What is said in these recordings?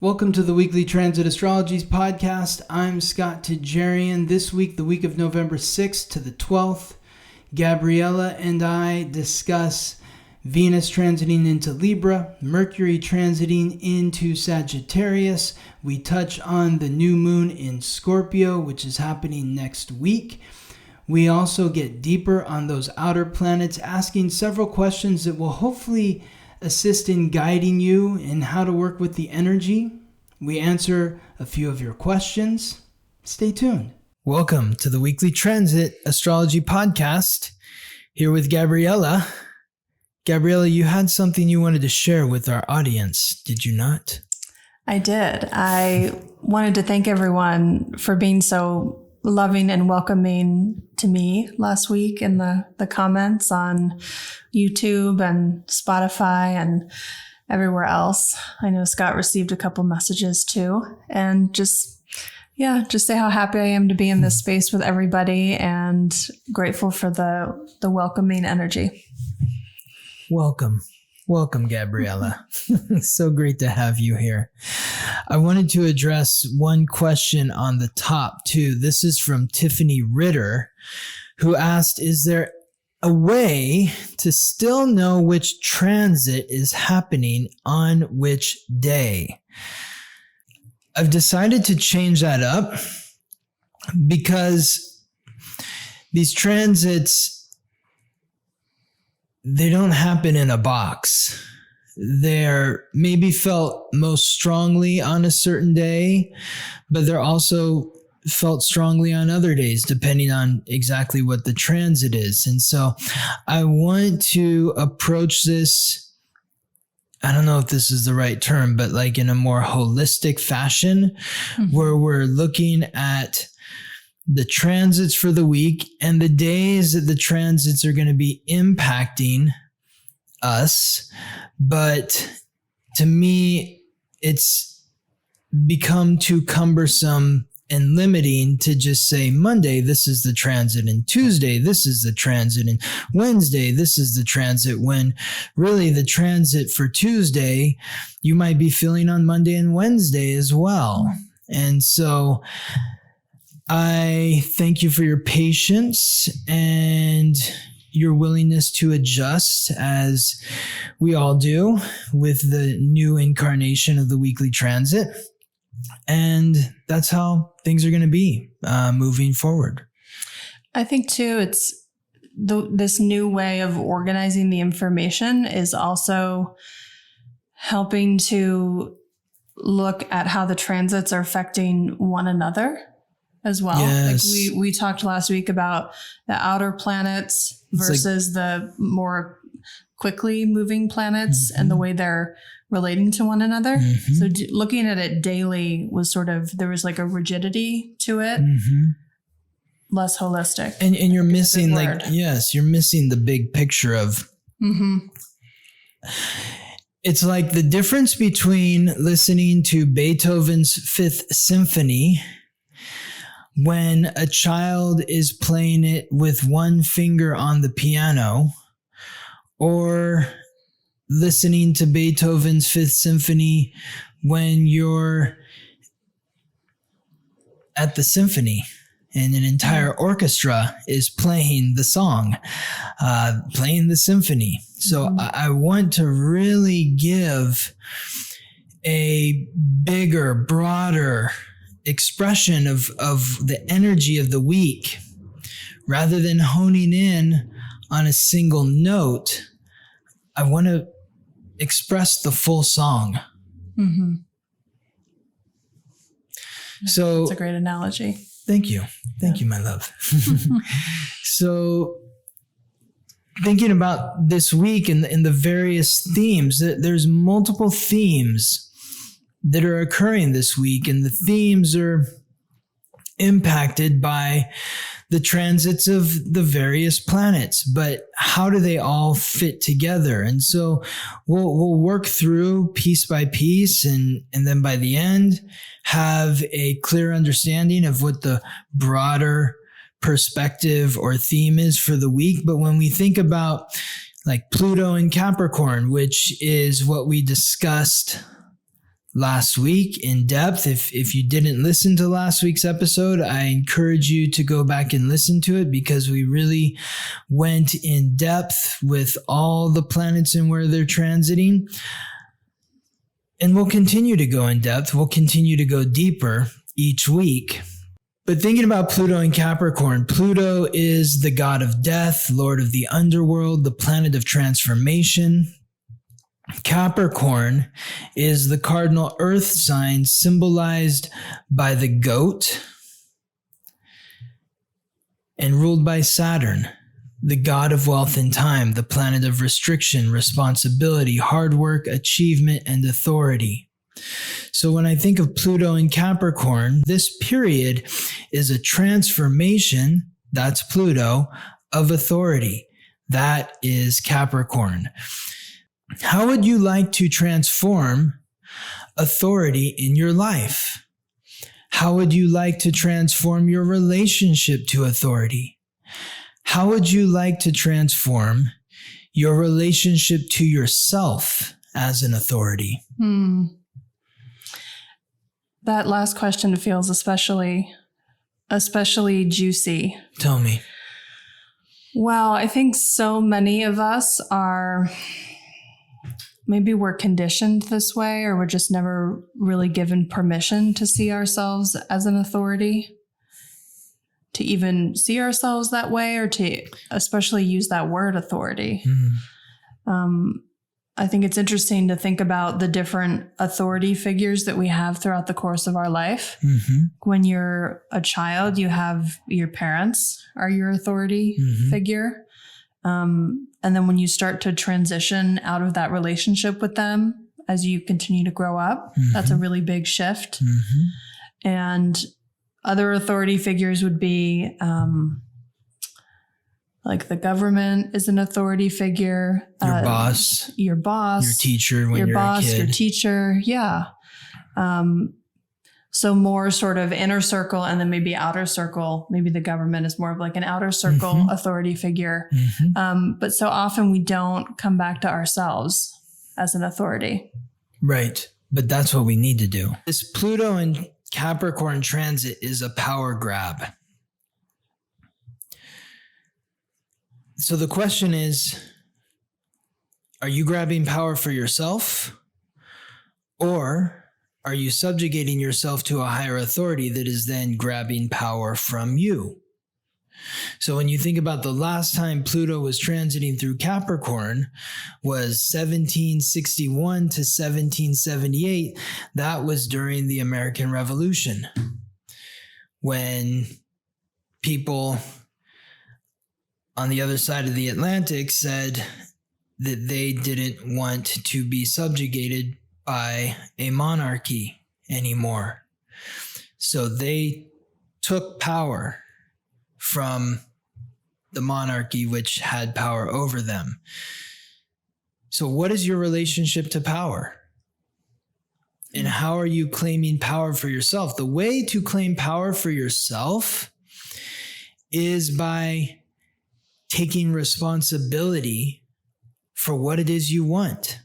Welcome to the Weekly Transit Astrologies podcast. I'm Scott Tajarian. This week, the week of November 6th to the 12th, Gabriella and I discuss Venus transiting into Libra, Mercury transiting into Sagittarius. We touch on the new moon in Scorpio, which is happening next week. We also get deeper on those outer planets, asking several questions that will hopefully assist in guiding you in how to work with the energy. We answer a few of your questions. Stay tuned. Welcome to the Weekly Transit Astrology Podcast. Here with Gabriella. Gabriella, you had something you wanted to share with our audience, did you not? I did. I wanted to thank everyone for being so loving and welcoming to me last week in the comments on YouTube and Spotify and everywhere else. I know Scott received a couple messages too. And just say how happy I am to be in this space with everybody and grateful for the welcoming energy. Welcome, Gabriella. So great to have you here. I wanted to address one question on the top too. This is from Tiffany Ritter, who asked, is there a way to still know which transit is happening on which day? I've decided to change that up because these transits, they don't happen in a box. They're maybe felt most strongly on a certain day, but they're also felt strongly on other days, depending on exactly what the transit is. And so I want to approach this, I don't know if this is the right term, but like in a more holistic fashion, where we're looking at the transits for the week and the days that the transits are going to be impacting us. But to me, it's become too cumbersome and limiting to just say Monday, this is the transit, and Tuesday, this is the transit, and Wednesday, this is the transit, when really the transit for Tuesday, you might be feeling on Monday and Wednesday as well. And so I thank you for your patience and your willingness to adjust, as we all do with the new incarnation of the weekly transit. And that's how things are going to be moving forward. I think too, it's this new way of organizing the information is also helping to look at how the transits are affecting one another as well. Yes. Like we talked last week about the outer planets versus the more quickly moving planets and the way they're relating to one another. So looking at it daily was sort of, there was like a rigidity to it, less holistic. And you're missing you're missing the big picture of, it's like the difference between listening to Beethoven's Fifth Symphony when a child is playing it with one finger on the piano, or listening to Beethoven's Fifth Symphony when you're at the symphony and an entire orchestra is playing the song, playing the symphony. So I want to really give a bigger, broader expression of the energy of the week, rather than honing in on a single note. I want to express the full song. So that's a great analogy. Thank you. Thank you, my love. So thinking about this week and the various themes, there's multiple themes that are occurring this week, and the themes are impacted by the transits of the various planets, but how do they all fit together? And so we'll work through piece by piece, and then by the end have a clear understanding of what the broader perspective or theme is for the week. But when we think about like Pluto and Capricorn, which is what we discussed last week in depth. If you didn't listen to last week's episode, I encourage you to go back and listen to it, because we really went in depth with all the planets and where they're transiting. And we'll continue to go in depth. We'll continue to go deeper each week. But thinking about Pluto and Capricorn, Pluto is the god of death, lord of the underworld, the planet of transformation. Capricorn is the cardinal earth sign symbolized by the goat and ruled by Saturn, the god of wealth and time, the planet of restriction, responsibility, hard work, achievement, and authority. So when I think of Pluto and Capricorn, this period is a transformation, that's Pluto, of authority. That is Capricorn. How would you like to transform authority in your life? How would you like to transform your relationship to authority? How would you like to transform your relationship to yourself as an authority? That last question feels especially juicy. Tell me. Well, I think so many of us maybe we're conditioned this way, or we're just never really given permission to see ourselves as an authority, to even see ourselves that way, or to especially use that word authority. I think it's interesting to think about the different authority figures that we have throughout the course of our life. When you're a child, you have your parents are your authority figure. And then when you start to transition out of that relationship with them as you continue to grow up, that's a really big shift. And other authority figures would be like the government is an authority figure. Your boss. Your teacher when you're a kid. Your teacher. Yeah. So more sort of inner circle, and then maybe outer circle. Maybe the government is more of like an outer circle authority figure. But so often we don't come back to ourselves as an authority. Right. But that's what we need to do. This Pluto and Capricorn transit is a power grab. So the question is, are you grabbing power for yourself, or are you subjugating yourself to a higher authority that is then grabbing power from you? So when you think about the last time Pluto was transiting through Capricorn was 1761 to 1778. That was during the American Revolution, when people on the other side of the Atlantic said that they didn't want to be subjugated by a monarchy anymore. So they took power from the monarchy, which had power over them. So what is your relationship to power? And how are you claiming power for yourself? The way to claim power for yourself is by taking responsibility for what it is you want.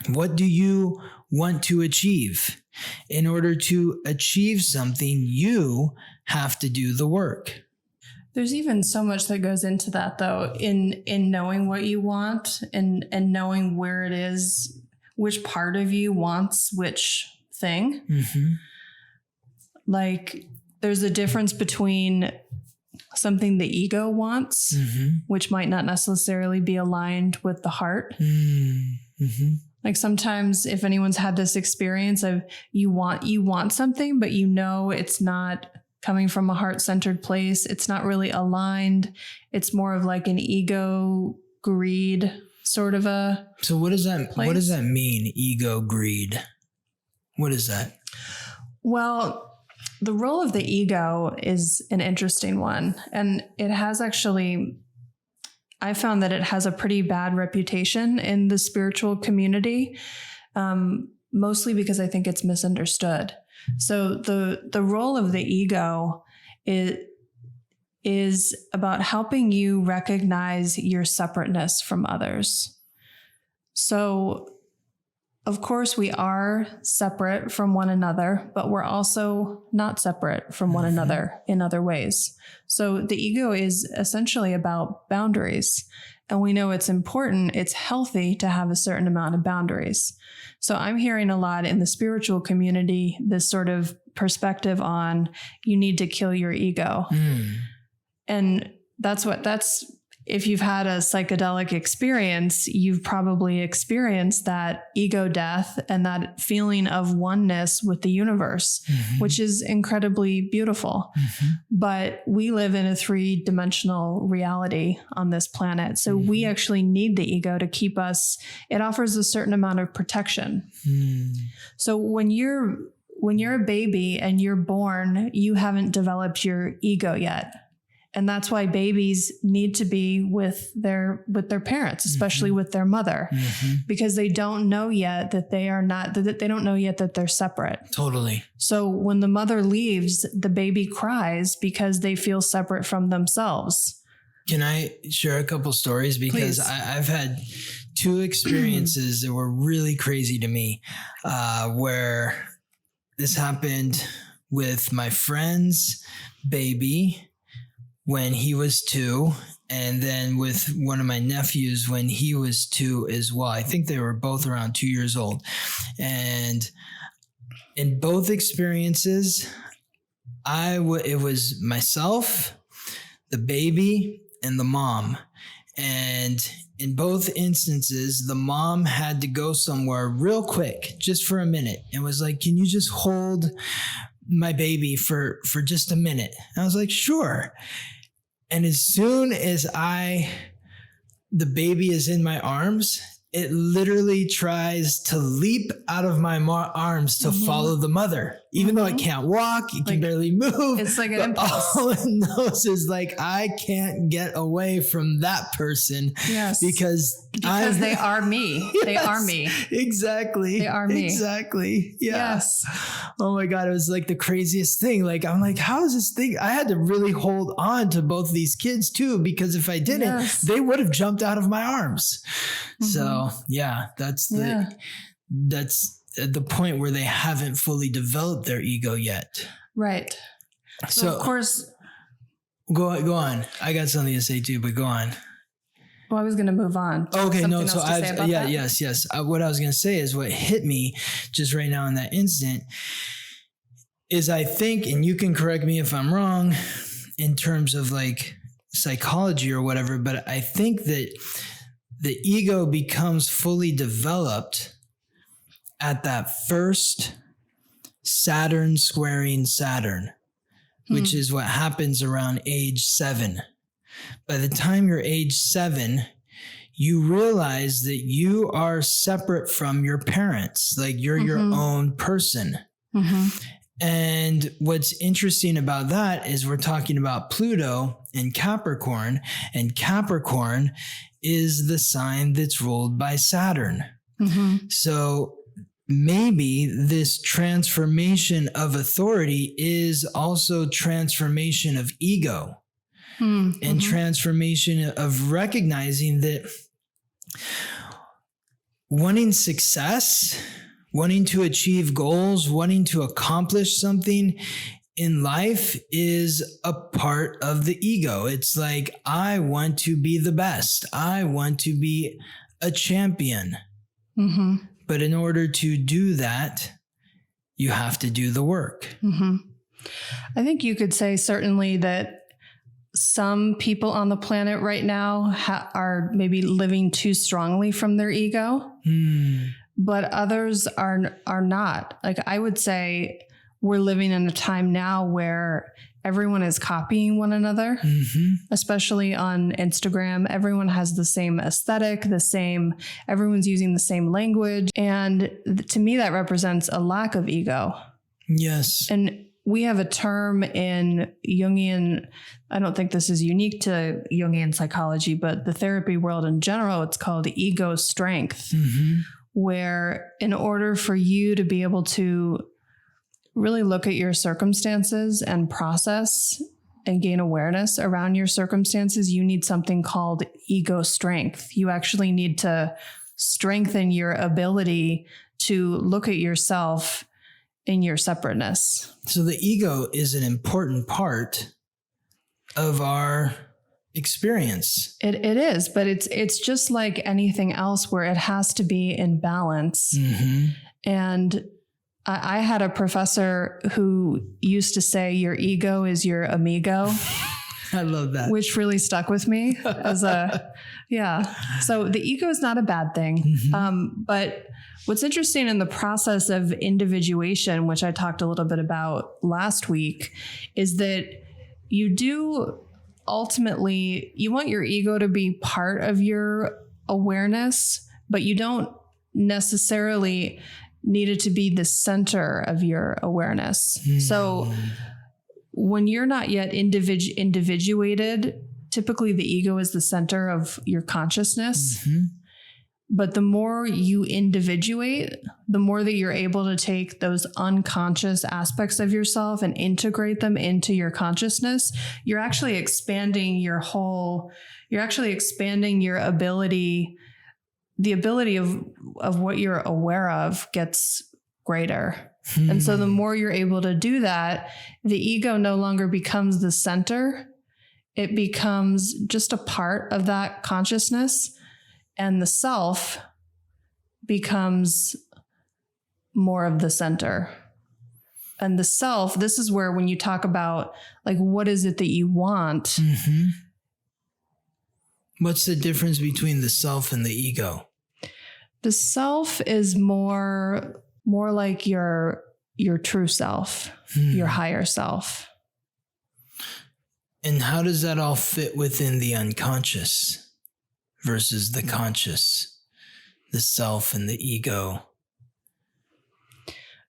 What do you want to achieve? In order to achieve something, you have to do the work. There's even so much that goes into that, though, in knowing what you want and knowing where it is, which part of you wants which thing. Like, there's a difference between something the ego wants, which might not necessarily be aligned with the heart. Like sometimes if anyone's had this experience of you want something, but you know it's not coming from a heart-centered place. It's not really aligned. It's more of like an ego greed sort of a So what does that place. What does that mean? Ego greed. What is that? Well, the role of the ego is an interesting one. And it has actually, I found that it has a pretty bad reputation in the spiritual community, mostly because I think it's misunderstood. So the role of the ego is about helping you recognize your separateness from others. So of course, we are separate from one another, but we're also not separate from one another in other ways. So the ego is essentially about boundaries. And we know it's important, it's healthy to have a certain amount of boundaries. So I'm hearing a lot in the spiritual community, this sort of perspective on you need to kill your ego. And that's if you've had a psychedelic experience, you've probably experienced that ego death and that feeling of oneness with the universe, which is incredibly beautiful. But we live in a 3-dimensional reality on this planet. So we actually need the ego to keep us, it offers a certain amount of protection. So when you're a baby and you're born, you haven't developed your ego yet. And that's why babies need to be with their parents, especially with their mother, because they don't know yet that they don't know yet that they're separate. Totally. So when the mother leaves, the baby cries because they feel separate from themselves. Can I share a couple stories? Because I've had 2 experiences that were really crazy to me, where this happened with my friend's baby when he was 2, and then with one of my nephews when he was 2 as well. I think they were both around 2 years old. And in both experiences, it was myself, the baby, and the mom. And in both instances, the mom had to go somewhere real quick, just for a minute, and was like, "Can you just hold my baby for just a minute?" And I was like, "Sure." And as soon as the baby is in my arms, it literally tries to leap out of my arms to follow the mother, even though it can't walk, it can barely move. It's like an impulse. All it knows is like, I can't get away from that person because they are me. They are me. Exactly. They are me. Exactly. Yeah. Yes. Oh my God. It was like the craziest thing. Like, I'm like, how is this thing? I had to really hold on to both of these kids too, because if I didn't, they would have jumped out of my arms. So yeah, that's the point where they haven't fully developed their ego yet. Right. So of course, go on. I got something to say too, but go on. Well, I was going to move on. Okay, no. So yes. What I was going to say is what hit me just right now in that instant is I think, and you can correct me if I'm wrong in terms of like psychology or whatever, but I think that the ego becomes fully developed at that first Saturn squaring Saturn, which is what happens around age 7. By the time you're age 7, you realize that you are separate from your parents, like you're your own person. And what's interesting about that is we're talking about Pluto and Capricorn is the sign that's ruled by Saturn. So maybe this transformation of authority is also transformation of ego and transformation of recognizing that wanting success, wanting to achieve goals, wanting to accomplish something in life is a part of the ego. It's like, I want to be the best. I want to be a champion. But in order to do that, you have to do the work. I think you could say certainly that some people on the planet right now are maybe living too strongly from their ego, but others are not. Like, I would say we're living in a time now where everyone is copying one another, especially on Instagram. Everyone has the same aesthetic, everyone's using the same language. And to me, that represents a lack of ego. Yes. And we have a term in Jungian, I don't think this is unique to Jungian psychology, but the therapy world in general, it's called ego strength, where in order for you to be able to really look at your circumstances and process and gain awareness around your circumstances, you need something called ego strength. You actually need to strengthen your ability to look at yourself in your separateness. So the ego is an important part of our experience. It is, but it's just like anything else where it has to be in balance. Mm-hmm. And I had a professor who used to say your ego is your amigo. I love that. Which really stuck with me as So the ego is not a bad thing. Mm-hmm. But what's interesting in the process of individuation, which I talked a little bit about last week, is that you do ultimately, you want your ego to be part of your awareness, but you don't necessarily need it to be the center of your awareness. Mm. So when you're not yet individuated, typically the ego is the center of your consciousness. Mm-hmm. But the more you individuate, the more that you're able to take those unconscious aspects of yourself and integrate them into your consciousness, you're actually expanding your ability, the ability of what you're aware of gets greater. And so the more you're able to do that, the ego no longer becomes the center. It becomes just a part of that consciousness, and the self becomes more of the center. And the self, this is where when you talk about like, what is it that you want? Mm-hmm. What's the difference between the self and the ego? The self is more like your true self, your higher self. And how does that all fit within the unconscious versus the conscious, the self and the ego?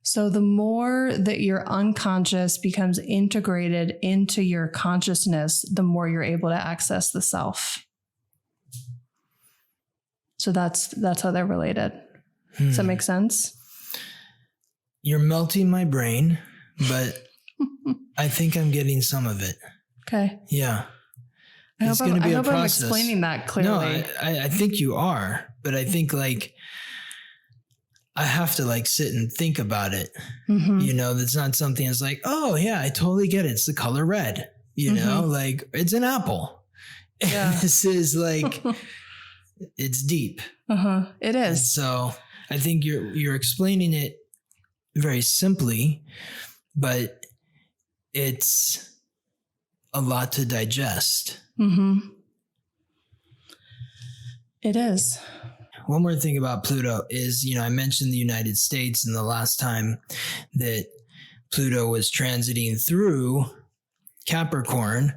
So the more that your unconscious becomes integrated into your consciousness, the more you're able to access the self. So that's how they're related. Does that make sense? You're melting my brain, but I think I'm getting some of it. Okay. Yeah. I hope I'm explaining that clearly. No, I think you are, but I think like I have to like sit and think about it. Mm-hmm. You know, that's not something that's like, oh yeah, I totally get it. It's the color red, you know, like it's an apple. Yeah. This is like, it's deep. It is. And so I think you're explaining it very simply, but it's a lot to digest. Mm-hmm. It is. One more thing about Pluto is, you know, I mentioned the United States, and the last time that Pluto was transiting through Capricorn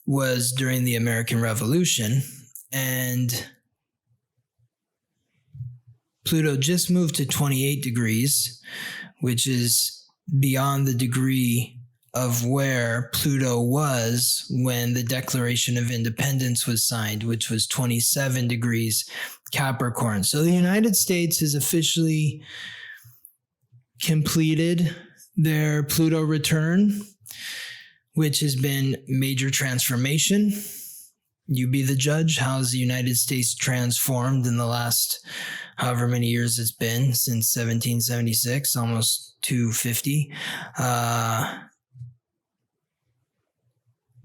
was during the American Revolution, and Pluto just moved to 28 degrees, which is beyond the degree of where Pluto was when the Declaration of Independence was signed, which was 27 degrees Capricorn. So the United States has officially completed their Pluto return, which has been major transformation. You be the judge. How's the United States transformed in the last however many years it's been, since 1776, almost 250.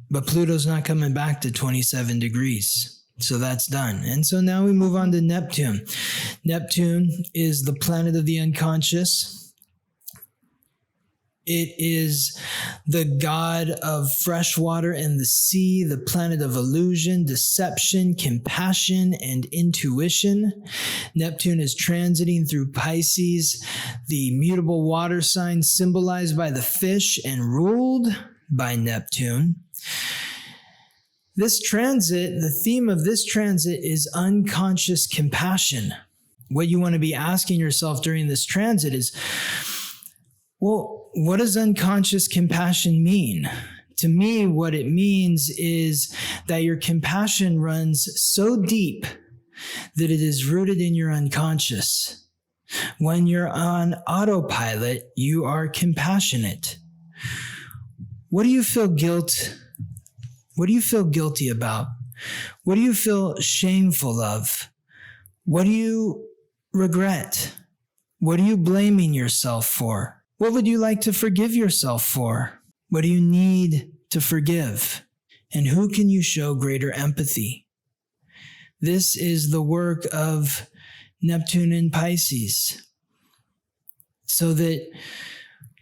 But Pluto's not coming back to 27 degrees. So that's done. And so now we move on to Neptune. Neptune is the planet of the unconscious. It is the god of fresh water and the sea, the planet of illusion, deception, compassion, and intuition. Neptune is transiting through Pisces, the mutable water sign symbolized by the fish and ruled by Neptune. This transit, the theme of this transit is unconscious compassion. What you want to be asking yourself during this transit is, well, what does unconscious compassion mean? To me, what it means is that your compassion runs so deep that it is rooted in your unconscious. When you're on autopilot, you are compassionate. What do you feel What do you feel guilty about? What do you feel shameful of? What do you regret? What are you blaming yourself for? What would you like to forgive yourself for? What do you need to forgive? And who can you show greater empathy? This is the work of Neptune and Pisces. So that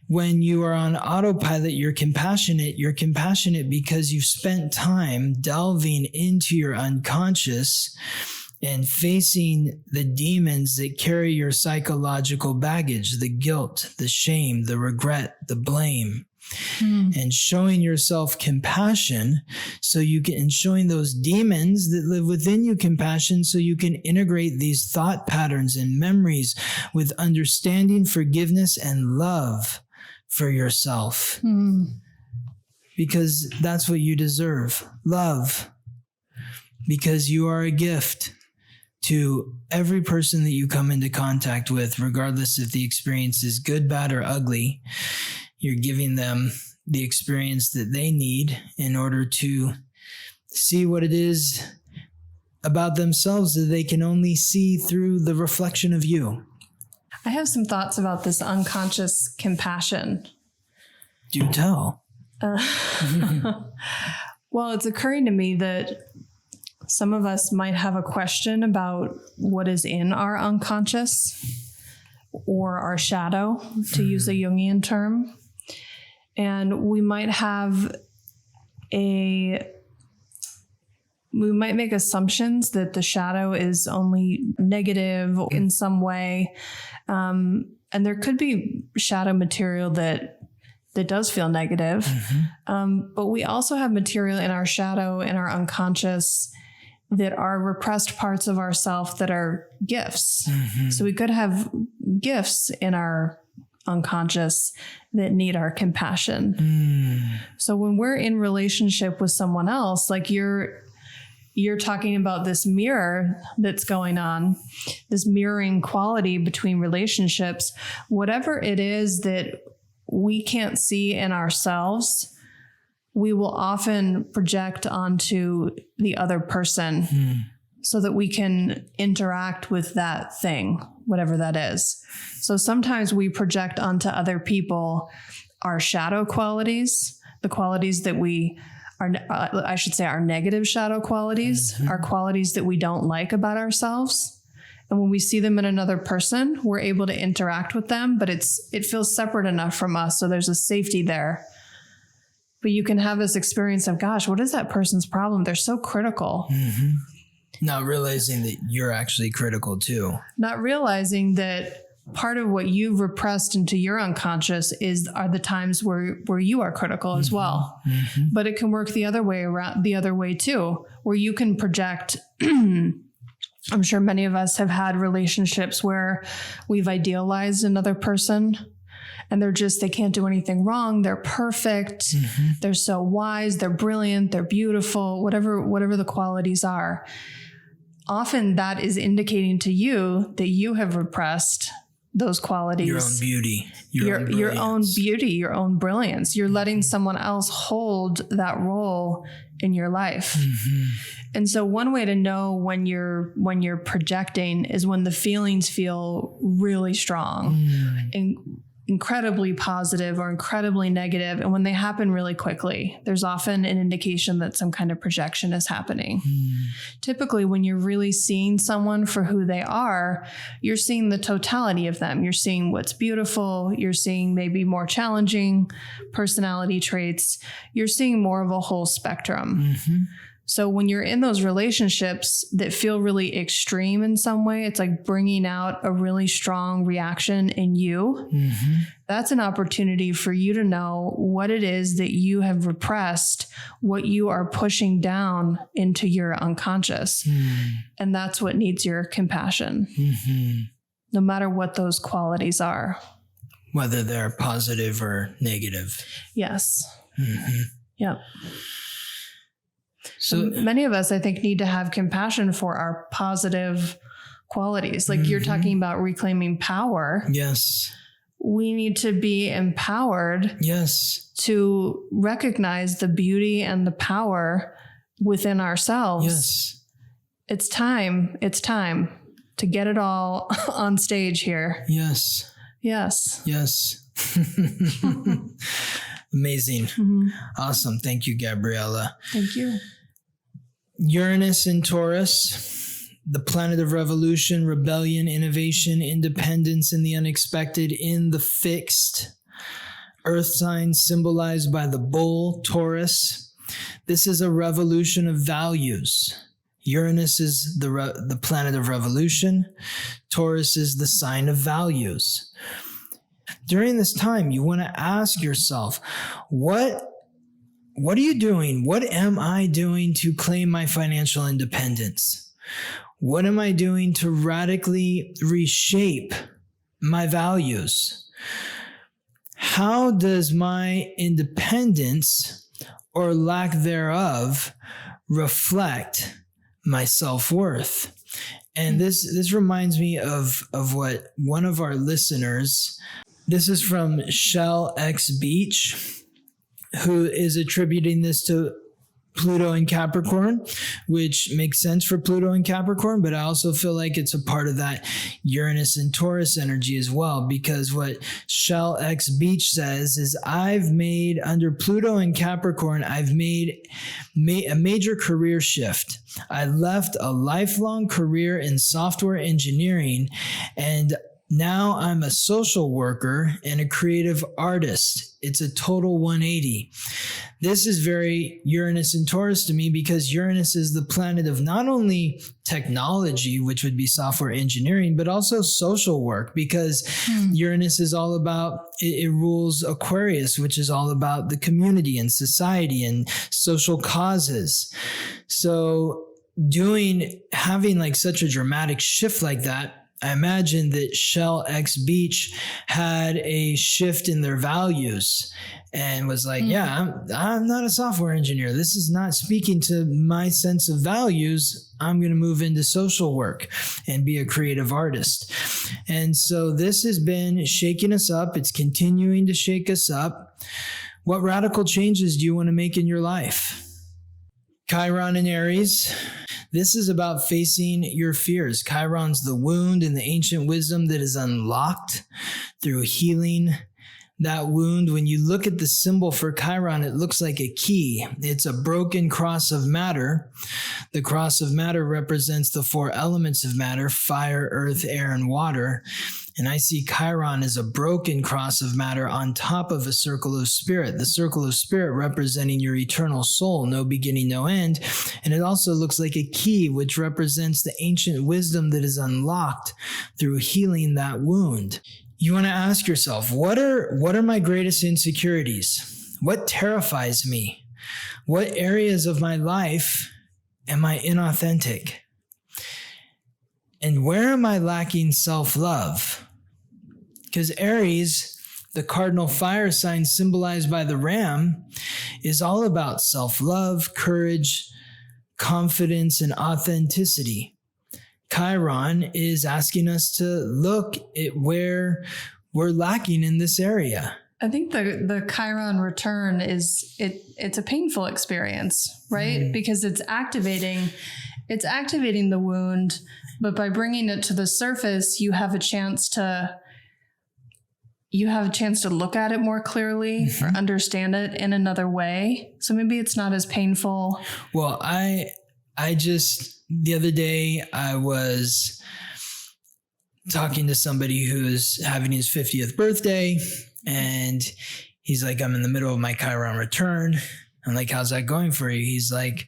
when you are on autopilot, you're compassionate. You're compassionate because you've spent time delving into your unconscious and facing the demons that carry your psychological baggage, the guilt, the shame, the regret, the blame. And showing yourself compassion so you can, and showing those demons that live within you compassion so you can integrate these thought patterns and memories with understanding, forgiveness, and love for yourself. Because that's what you deserve. Love. Because you are a gift to every person that you come into contact with, regardless if the experience is good, bad, or ugly. You're giving them the experience that they need in order to see what it is about themselves that they can only see through the reflection of you. I have some thoughts about this unconscious compassion. Do tell. Well, it's occurring to me that some of us might have a question about what is in our unconscious or our shadow, to use a Jungian term. And we might make assumptions that the shadow is only negative in some way. And there could be shadow material that does feel negative. But we also have material in our shadow, in our unconscious, that are repressed parts of ourself that are gifts. So we could have gifts in our unconscious that need our compassion. So when we're in relationship with someone else, like you're talking about this mirror that's going on, this mirroring quality between relationships, whatever it is that we can't see in ourselves, we will often project onto the other person so that we can interact with that thing, whatever that is. So sometimes we project onto other people our shadow qualities, the qualities that we are, I should say our negative shadow qualities, our qualities that we don't like about ourselves. And when we see them in another person, we're able to interact with them, but it feels separate enough from us. So there's a safety there. But you can have this experience of, gosh, what is that person's problem? They're so critical. Not realizing that you're actually critical too. Not realizing that part of what you've repressed into your unconscious are the times where you are critical as well. But it can work the other way too, where you can project. I'm sure many of us have had relationships where we've idealized another person and they can't do anything wrong. They're perfect. They're so wise. They're brilliant. They're beautiful, whatever the qualities are. Often that is indicating to you that you have repressed those qualities. Your own beauty. Your own beauty, your own brilliance. You're letting someone else hold that role in your life. And so one way to know when you're projecting is when the feelings feel really strong and incredibly positive or incredibly negative. And when they happen really quickly, there's often an indication that some kind of projection is happening. Typically, when you're really seeing someone for who they are, you're seeing the totality of them. You're seeing what's beautiful. You're seeing maybe more challenging personality traits. You're seeing more of a whole spectrum. So when you're in those relationships that feel really extreme in some way, it's like bringing out a really strong reaction in you. That's an opportunity for you to know what it is that you have repressed, what you are pushing down into your unconscious. And that's what needs your compassion, no matter what those qualities are. Whether they're positive or negative. Yes. Yep. So many of us, I think, need to have compassion for our positive qualities. Like you're talking about reclaiming power. Yes. We need to be empowered. Yes. To recognize the beauty and the power within ourselves. Yes. It's time. It's time. to get it all on stage here. Yes. Yes. Yes. Amazing. Awesome. Thank you, Gabriella. Thank you. Uranus in Taurus, the planet of revolution, rebellion, innovation, independence, and the unexpected in the fixed. Earth sign symbolized by the bull, Taurus. This is a revolution of values. Uranus is the planet of revolution. Taurus is the sign of values. During this time, you want to ask yourself, what are you doing? What am I doing to claim my financial independence? What am I doing to radically reshape my values? How does my independence or lack thereof reflect my self-worth? And this reminds me of what one of our listeners, this is from Shell X Beach, who is attributing this to Pluto and Capricorn, which makes sense for Pluto and Capricorn, but I also feel like it's a part of that Uranus and Taurus energy as well, because what Shell X Beach says is, I've made, under Pluto and Capricorn, I've made a major career shift. I left a lifelong career in software engineering, and now I'm a social worker and a creative artist. It's a total 180. This is very Uranus and Taurus to me, because Uranus is the planet of not only technology, which would be software engineering, but also social work, because Uranus is all about, it rules Aquarius, which is all about the community and society and social causes. So having like such a dramatic shift like that, I imagine that Shell X Beach had a shift in their values and was like, I'm not a software engineer. This is not speaking to my sense of values. I'm going to move into social work and be a creative artist. And so this has been shaking us up. It's continuing to shake us up. What radical changes do you want to make in your life? Chiron in Aries. This is about facing your fears. Chiron's the wound and the ancient wisdom that is unlocked through healing that wound. When you look at the symbol for Chiron, it looks like a key. It's a broken cross of matter. The cross of matter represents the four elements of matter: fire, earth, air, and water. And I see Chiron as a broken cross of matter on top of a circle of spirit. The circle of spirit representing your eternal soul, no beginning, no end. And it also looks like a key, which represents the ancient wisdom that is unlocked through healing that wound. You want to ask yourself, what are my greatest insecurities? What terrifies me? What areas of my life am I inauthentic? And where am I lacking self-love? Because Aries, the cardinal fire sign symbolized by the ram, is all about self-love, courage, confidence, and authenticity. Chiron is asking us to look at where we're lacking in this area. I think the Chiron return it's a painful experience, right? Because it's activating the wound, but by bringing it to the surface, you have a chance to look at it more clearly or understand it in another way. So maybe it's not as painful. Well, I just, the other day I was talking to somebody who's having his 50th birthday, and he's like, I'm in the middle of my Chiron return. I'm like, how's that going for you? He's like,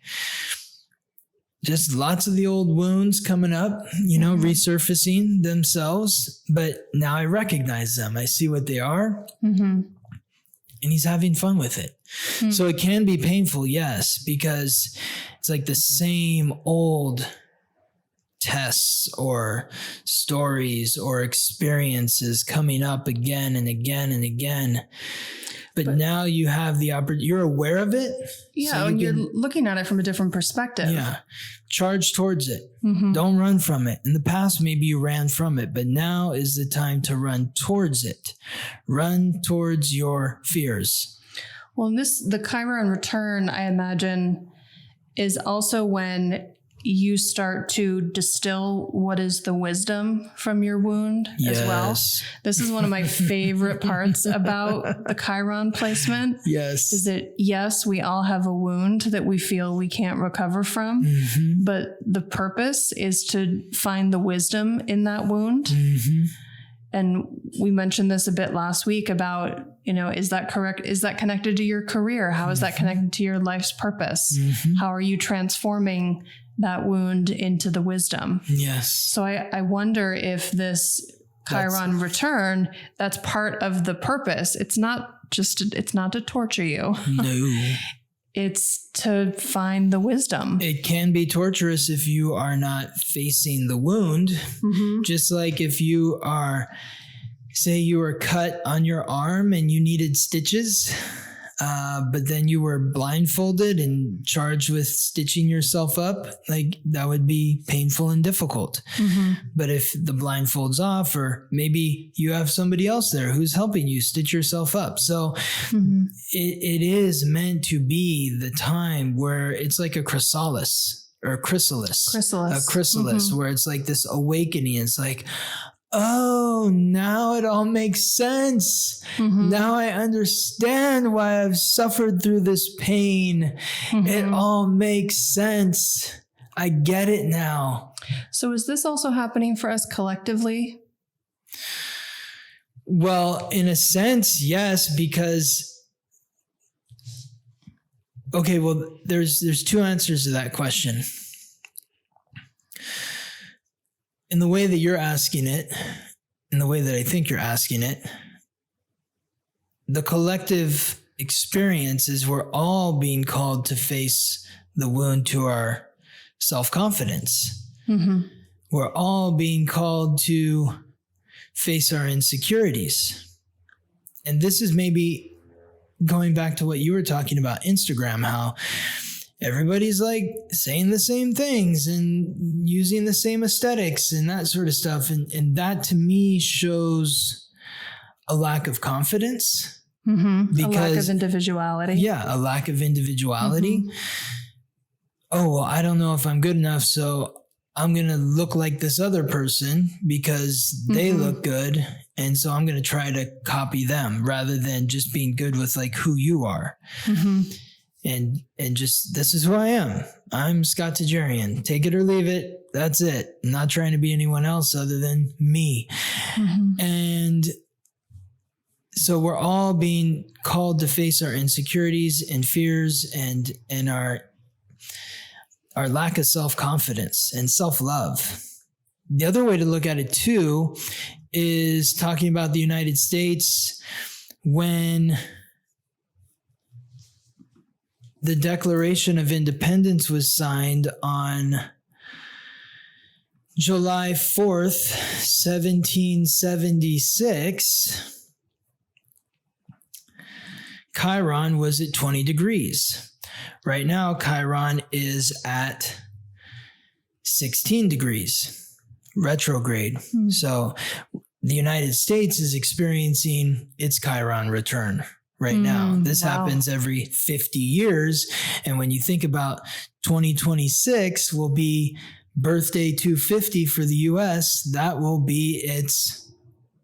just lots of the old wounds coming up, resurfacing themselves. But now I recognize them. I see what they are. And he's having fun with it. So it can be painful, yes, because it's like the same old tests or stories or experiences coming up again and again and again. But now you have the opportunity, you're aware of it. Yeah, so you're looking at it from a different perspective. Yeah. Charge towards it. Don't run from it. In the past, maybe you ran from it, but now is the time to run towards it. Run towards your fears. Well, the Chiron return, I imagine, is also when you start to distill what is the wisdom from your wound as well. This is one of my favorite parts about the Chiron placement. Yes. Is that, yes, we all have a wound that we feel we can't recover from, but the purpose is to find the wisdom in that wound. And we mentioned this a bit last week about, is that correct? Is that connected to your career? How is that connected to your life's purpose? How are you transforming that wound into the wisdom? Yes. So I wonder if this Chiron return, that's part of the purpose. It's not to torture you. No. It's to find the wisdom. It can be torturous if you are not facing the wound. Just like if you are, say you were cut on your arm and you needed stitches, but then you were blindfolded and charged with stitching yourself up, like that would be painful and difficult. But if the blindfold's off, or maybe you have somebody else there who's helping you stitch yourself up. So it is meant to be the time where it's like a chrysalis or a chrysalis, where it's like this awakening. It's like, oh, now it all makes sense. Now I understand why I've suffered through this pain. It all makes sense. I get it now. So is this also happening for us collectively? Well, in a sense, yes, because there's two answers to that question. In the way that you're asking it, in the way that I think you're asking it, the collective experience is we're all being called to face the wound to our self-confidence. We're all being called to face our insecurities. And this is maybe going back to what you were talking about, Instagram, how everybody's like saying the same things and using the same aesthetics and that sort of stuff. And that to me shows a lack of confidence. Because, a lack of individuality. Yeah, a lack of individuality. Oh, well, I don't know if I'm good enough, so I'm going to look like this other person because they look good. And so I'm going to try to copy them rather than just being good with like who you are. And just, this is who I am. I'm Scott Tajarian. Take it or leave it. That's it. I'm not trying to be anyone else other than me. And so we're all being called to face our insecurities and fears and our lack of self-confidence and self-love. The other way to look at it too is talking about the United States when the Declaration of Independence was signed on July 4th, 1776. Chiron was at 20 degrees. Right now, Chiron is at 16 degrees, retrograde. So the United States is experiencing its Chiron return right now. This happens every 50 years. And when you think about 2026 will be birthday 250 for the US, that will be its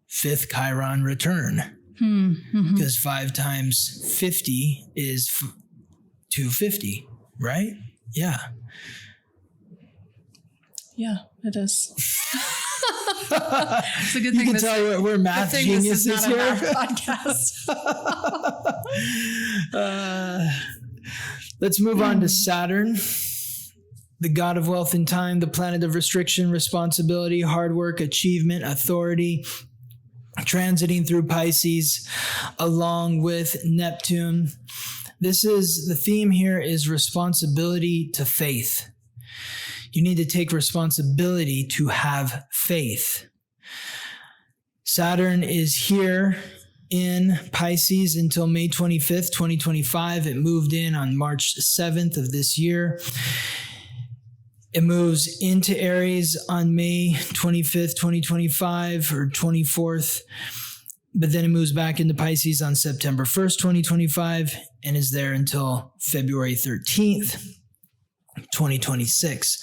fifth Chiron return. Because 5 times 50 is 250, right? Yeah. Yeah, it is. It's a good thing. You can tell we're math geniuses this is here. not a math podcast. Let's move on to Saturn, the god of wealth and time, the planet of restriction, responsibility, hard work, achievement, authority, transiting through Pisces, along with Neptune. The theme here is responsibility to faith. You need to take responsibility to have faith. Saturn is here in Pisces until May 25th, 2025. It moved in on March 7th of this year. It moves into Aries on May 25th, 2025, or 24th. But then it moves back into Pisces on September 1st, 2025, and is there until February 13th, 2026.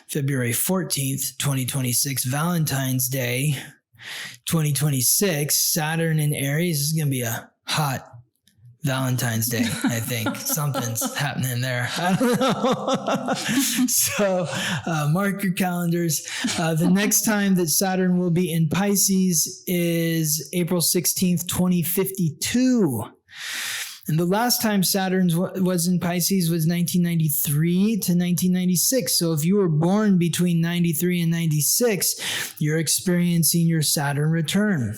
February 14th, 2026, Valentine's Day, 2026, Saturn in Aries is going to be a hot Valentine's Day, I think. Something's happening there. I don't know. So mark your calendars. The next time that Saturn will be in Pisces is April 16th, 2052. And the last time Saturn was in Pisces was 1993 to 1996. So if you were born between 93 and 96, you're experiencing your Saturn return.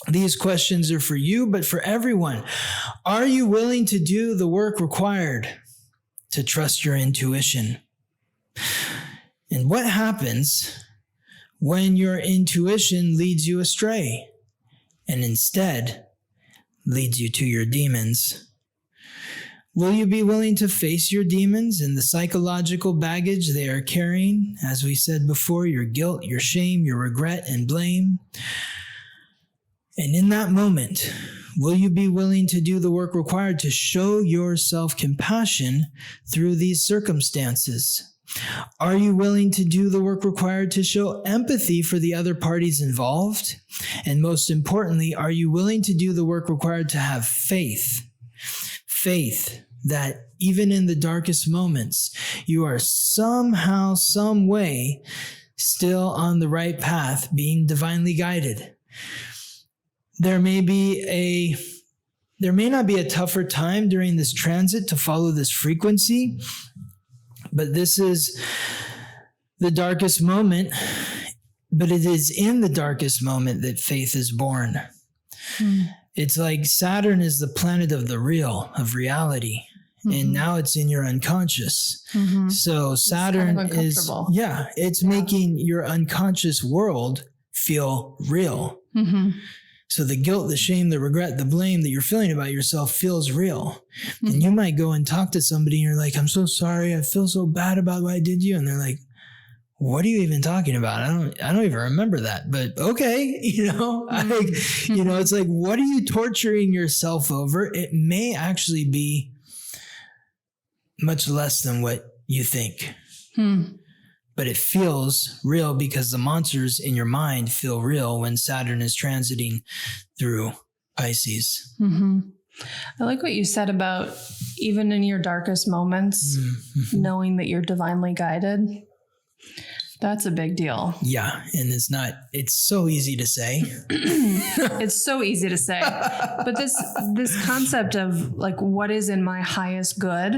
These questions are for you, but for everyone. Are you willing to do the work required to trust your intuition? And what happens when your intuition leads you astray and instead leads you to your demons? Will you be willing to face your demons and the psychological baggage they are carrying? As we said before, your guilt, your shame, your regret, and blame. And in that moment, will you be willing to do the work required to show yourself compassion through these circumstances? Are you willing to do the work required to show empathy for the other parties involved? And most importantly, are you willing to do the work required to have faith? Faith that even in the darkest moments, you are somehow, some way, still on the right path, being divinely guided. There may not be a tougher time during this transit to follow this frequency, but this is the darkest moment, but it is in the darkest moment that faith is born. It's like Saturn is the planet of the real, of reality. And now it's in your unconscious. So Saturn is, it's making your unconscious world feel real. So the guilt, the shame, the regret, the blame that you're feeling about yourself feels real. And you might go and talk to somebody and you're like, I'm so sorry. I feel so bad about what I did to you. And they're like, what are you even talking about? I don't even remember that, but okay. It's like, what are you torturing yourself over? It may actually be much less than what you think. But it feels real because the monsters in your mind feel real when Saturn is transiting through Pisces. I like what you said about even in your darkest moments, knowing that you're divinely guided. That's a big deal. Yeah. And it's so easy to say. It's so easy to say. But this concept of like what is in my highest good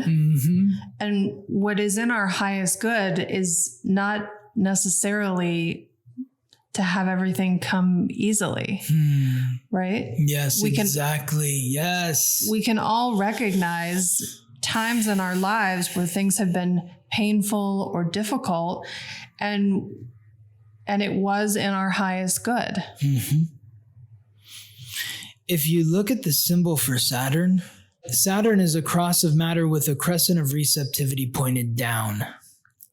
and what is in our highest good is not necessarily to have everything come easily. Right? Yes, exactly. Yes. We can all recognize times in our lives where things have been painful or difficult, and it was in our highest good. If you look at the symbol for Saturn is a cross of matter with a crescent of receptivity pointed down.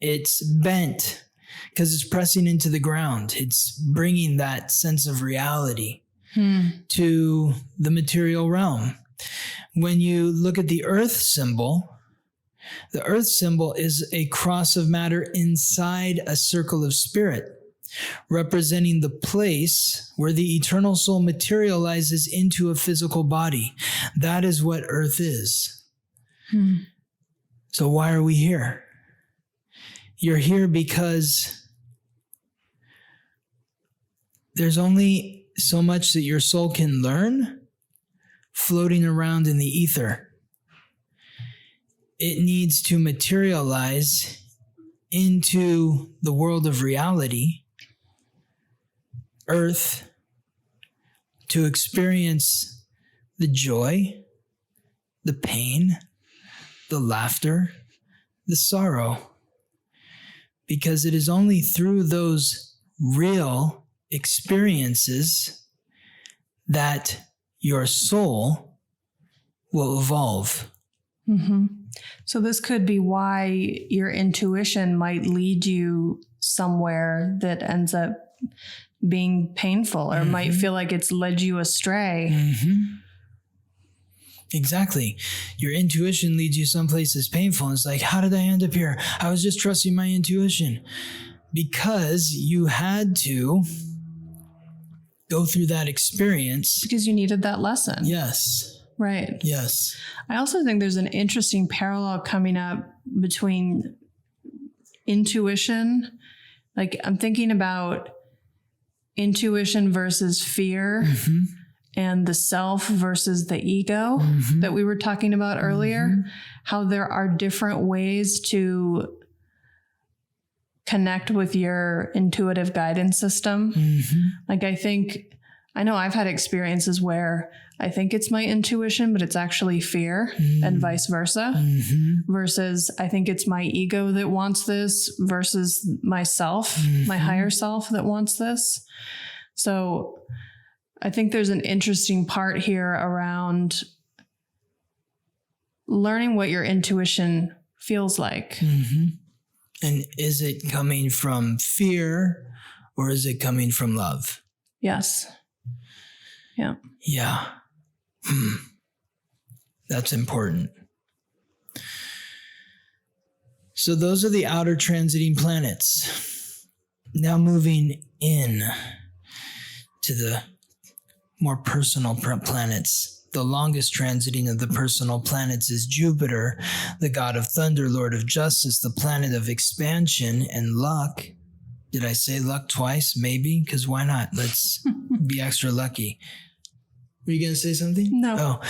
It's bent because it's pressing into the ground. It's bringing that sense of reality to the material realm. When you look at the earth symbol is a cross of matter inside a circle of spirit, representing the place where the eternal soul materializes into a physical body. That is what earth is. So why are we here? You're here because there's only so much that your soul can learn floating around in the ether. It needs to materialize into the world of reality, earth, to experience the joy, the pain, the laughter, the sorrow. Because it is only through those real experiences that your soul will evolve. So this could be why your intuition might lead you somewhere that ends up being painful or might feel like it's led you astray. Exactly. Your intuition leads you someplace that's painful. And it's like, how did I end up here? I was just trusting my intuition. Because you had to go through that experience. Because you needed that lesson. Yes. Right. Yes. I also think there's an interesting parallel coming up between intuition. Like, I'm thinking about intuition versus fear, and the self versus the ego that we were talking about earlier. How there are different ways to connect with your intuitive guidance system. Like, I know I've had experiences where I think it's my intuition, but it's actually fear, and vice versa. Versus I think it's my ego that wants this versus myself, my higher self that wants this. So I think there's an interesting part here around learning what your intuition feels like. And is it coming from fear or is it coming from love? Yes. Yeah. Yeah. That's important. So those are the outer transiting planets. Now moving in to the more personal planets. The longest transiting of the personal planets is Jupiter, the god of thunder, lord of justice, the planet of expansion and luck. Did I say luck twice? Maybe, because why not? Let's be extra lucky. Were you going to say something? No. Oh.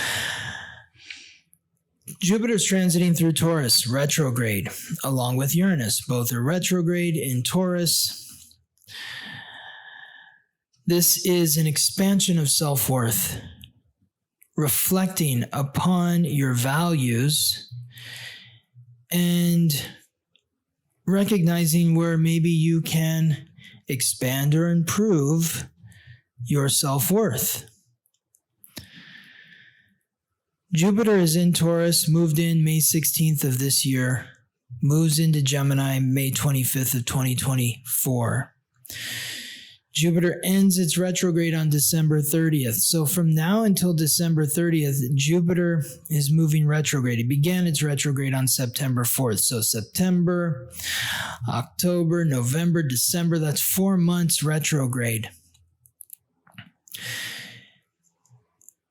Jupiter's transiting through Taurus, retrograde, along with Uranus. Both are retrograde in Taurus. This is an expansion of self-worth, reflecting upon your values and recognizing where maybe you can expand or improve your self-worth. Jupiter is in Taurus, moved in May 16th of this year, moves into Gemini May 25th of 2024. Jupiter ends its retrograde on December 30th. So from now until December 30th, Jupiter is moving retrograde. It began its retrograde on September 4th. So September, October, November, December, that's 4 months retrograde.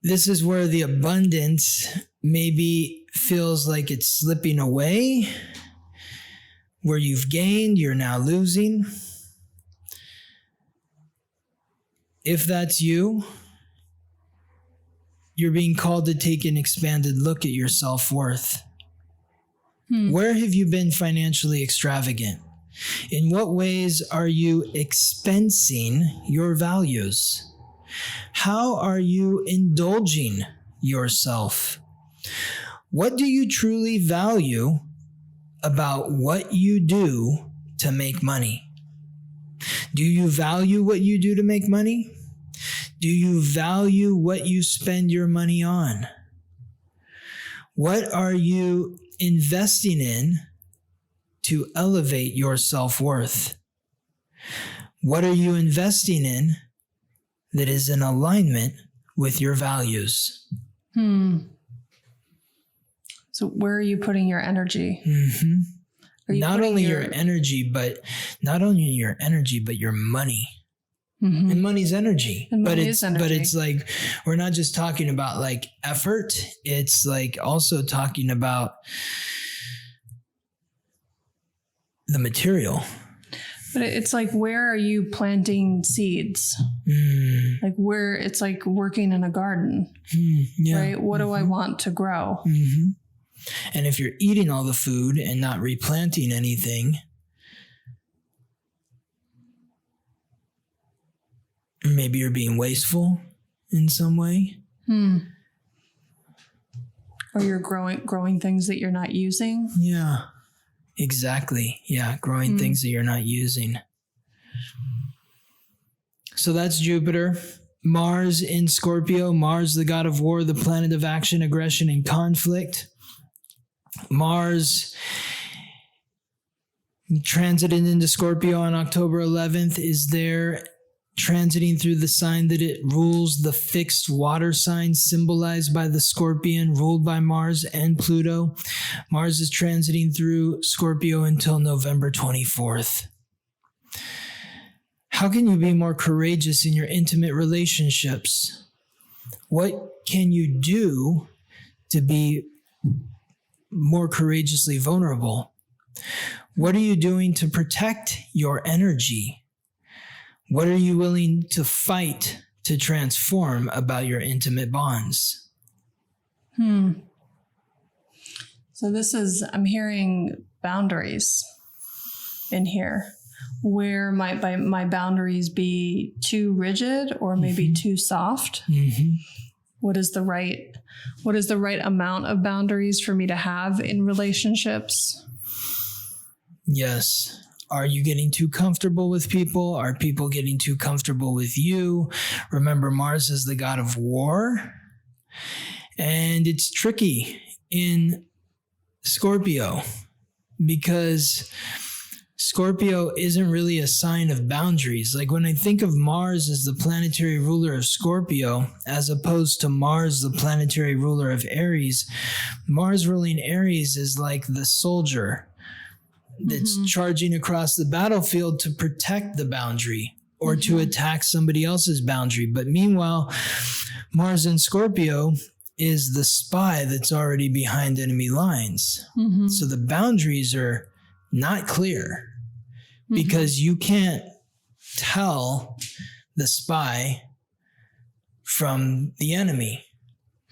This is where the abundance maybe feels like it's slipping away. Where you've gained, you're now losing. If that's you, you're being called to take an expanded look at your self-worth. Where have you been financially extravagant? In what ways are you expensing your values? How are you indulging yourself? What do you truly value about what you do to make money? Do you value what you do to make money? Do you value what you spend your money on? What are you investing in to elevate your self-worth? What are you investing in that is in alignment with your values? So where are you putting your energy? Not only your energy, but your money. And money's energy. But it's like, we're not just talking about like effort. It's like also talking about the material. But it's like, where are you planting seeds? Like where it's like working in a garden, right? What do I want to grow? And if you're eating all the food and not replanting anything, maybe you're being wasteful in some way. Or you're growing things that you're not using. Yeah, exactly. Yeah, growing things that you're not using. So that's Jupiter. Mars in Scorpio. Mars, the god of war, the planet of action, aggression, and conflict. Mars transited into Scorpio on October 11th, is there transiting through the sign that it rules, the fixed water sign symbolized by the scorpion, ruled by Mars and Pluto. Mars is transiting through Scorpio until November 24th. How can you be more courageous in your intimate relationships? What can you do to be more courageously vulnerable? What are you doing to protect your energy? What are you willing to fight to transform about your intimate bonds? So I'm hearing boundaries in here. Where might my boundaries be too rigid or maybe too soft? What is the right amount of boundaries for me to have in relationships? Yes. Are you getting too comfortable with people? Are people getting too comfortable with you? Remember, Mars is the god of war. And it's tricky in Scorpio because Scorpio isn't really a sign of boundaries. Like when I think of Mars as the planetary ruler of Scorpio, as opposed to Mars, the planetary ruler of Aries, Mars ruling Aries is like the soldier that's charging across the battlefield to protect the boundary or to attack somebody else's boundary. But meanwhile, Mars in Scorpio is the spy that's already behind enemy lines. So the boundaries are not clear because you can't tell the spy from the enemy.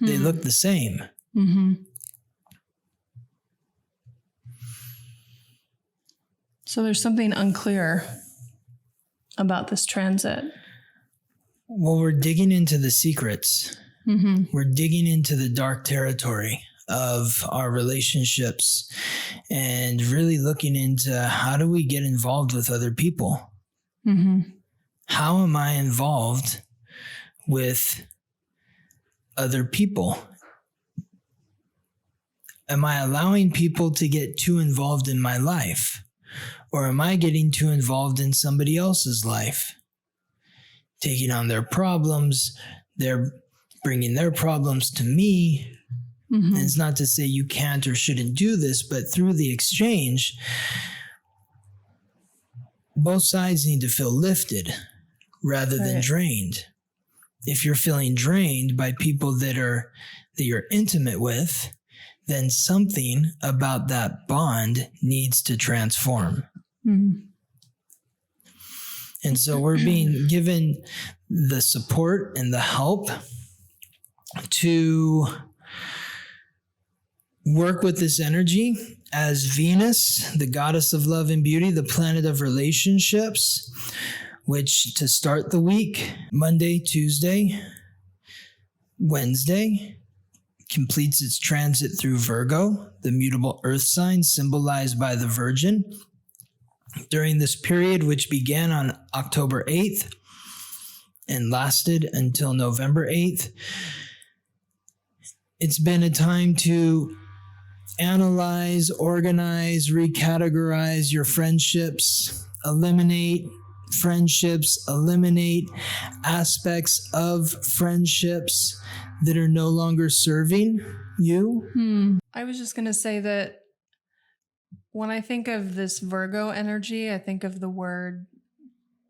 They look the same. So there's something unclear about this transit. Well, we're digging into the secrets. We're digging into the dark territory of our relationships and really looking into how do we get involved with other people? How am I involved with other people? Am I allowing people to get too involved in my life? Or am I getting too involved in somebody else's life? Taking on their problems, they're bringing their problems to me. And it's not to say you can't or shouldn't do this, but through the exchange, both sides need to feel lifted rather than drained. If you're feeling drained by people that you're intimate with, then something about that bond needs to transform. And so we're being given the support and the help to work with this energy as Venus, the goddess of love and beauty, the planet of relationships, which to start the week, Monday, Tuesday, Wednesday, completes its transit through Virgo, the mutable earth sign symbolized by the Virgin. During this period, which began on October 8th and lasted until November 8th, it's been a time to analyze, organize, recategorize your friendships, eliminate friendships, eliminate aspects of friendships that are no longer serving you. I was just going to say that when I think of this Virgo energy, I think of the word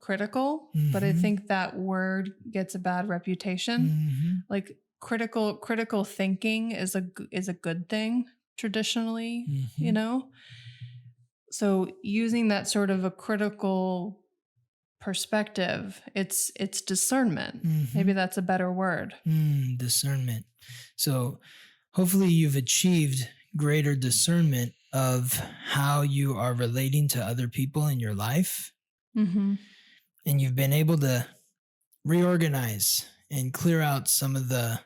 critical, but I think that word gets a bad reputation. Like critical thinking is a good thing traditionally, you know? So using that sort of a critical perspective, it's discernment. Maybe that's a better word. Discernment. So hopefully you've achieved greater discernment of how you are relating to other people in your life. And you've been able to reorganize and clear out some of the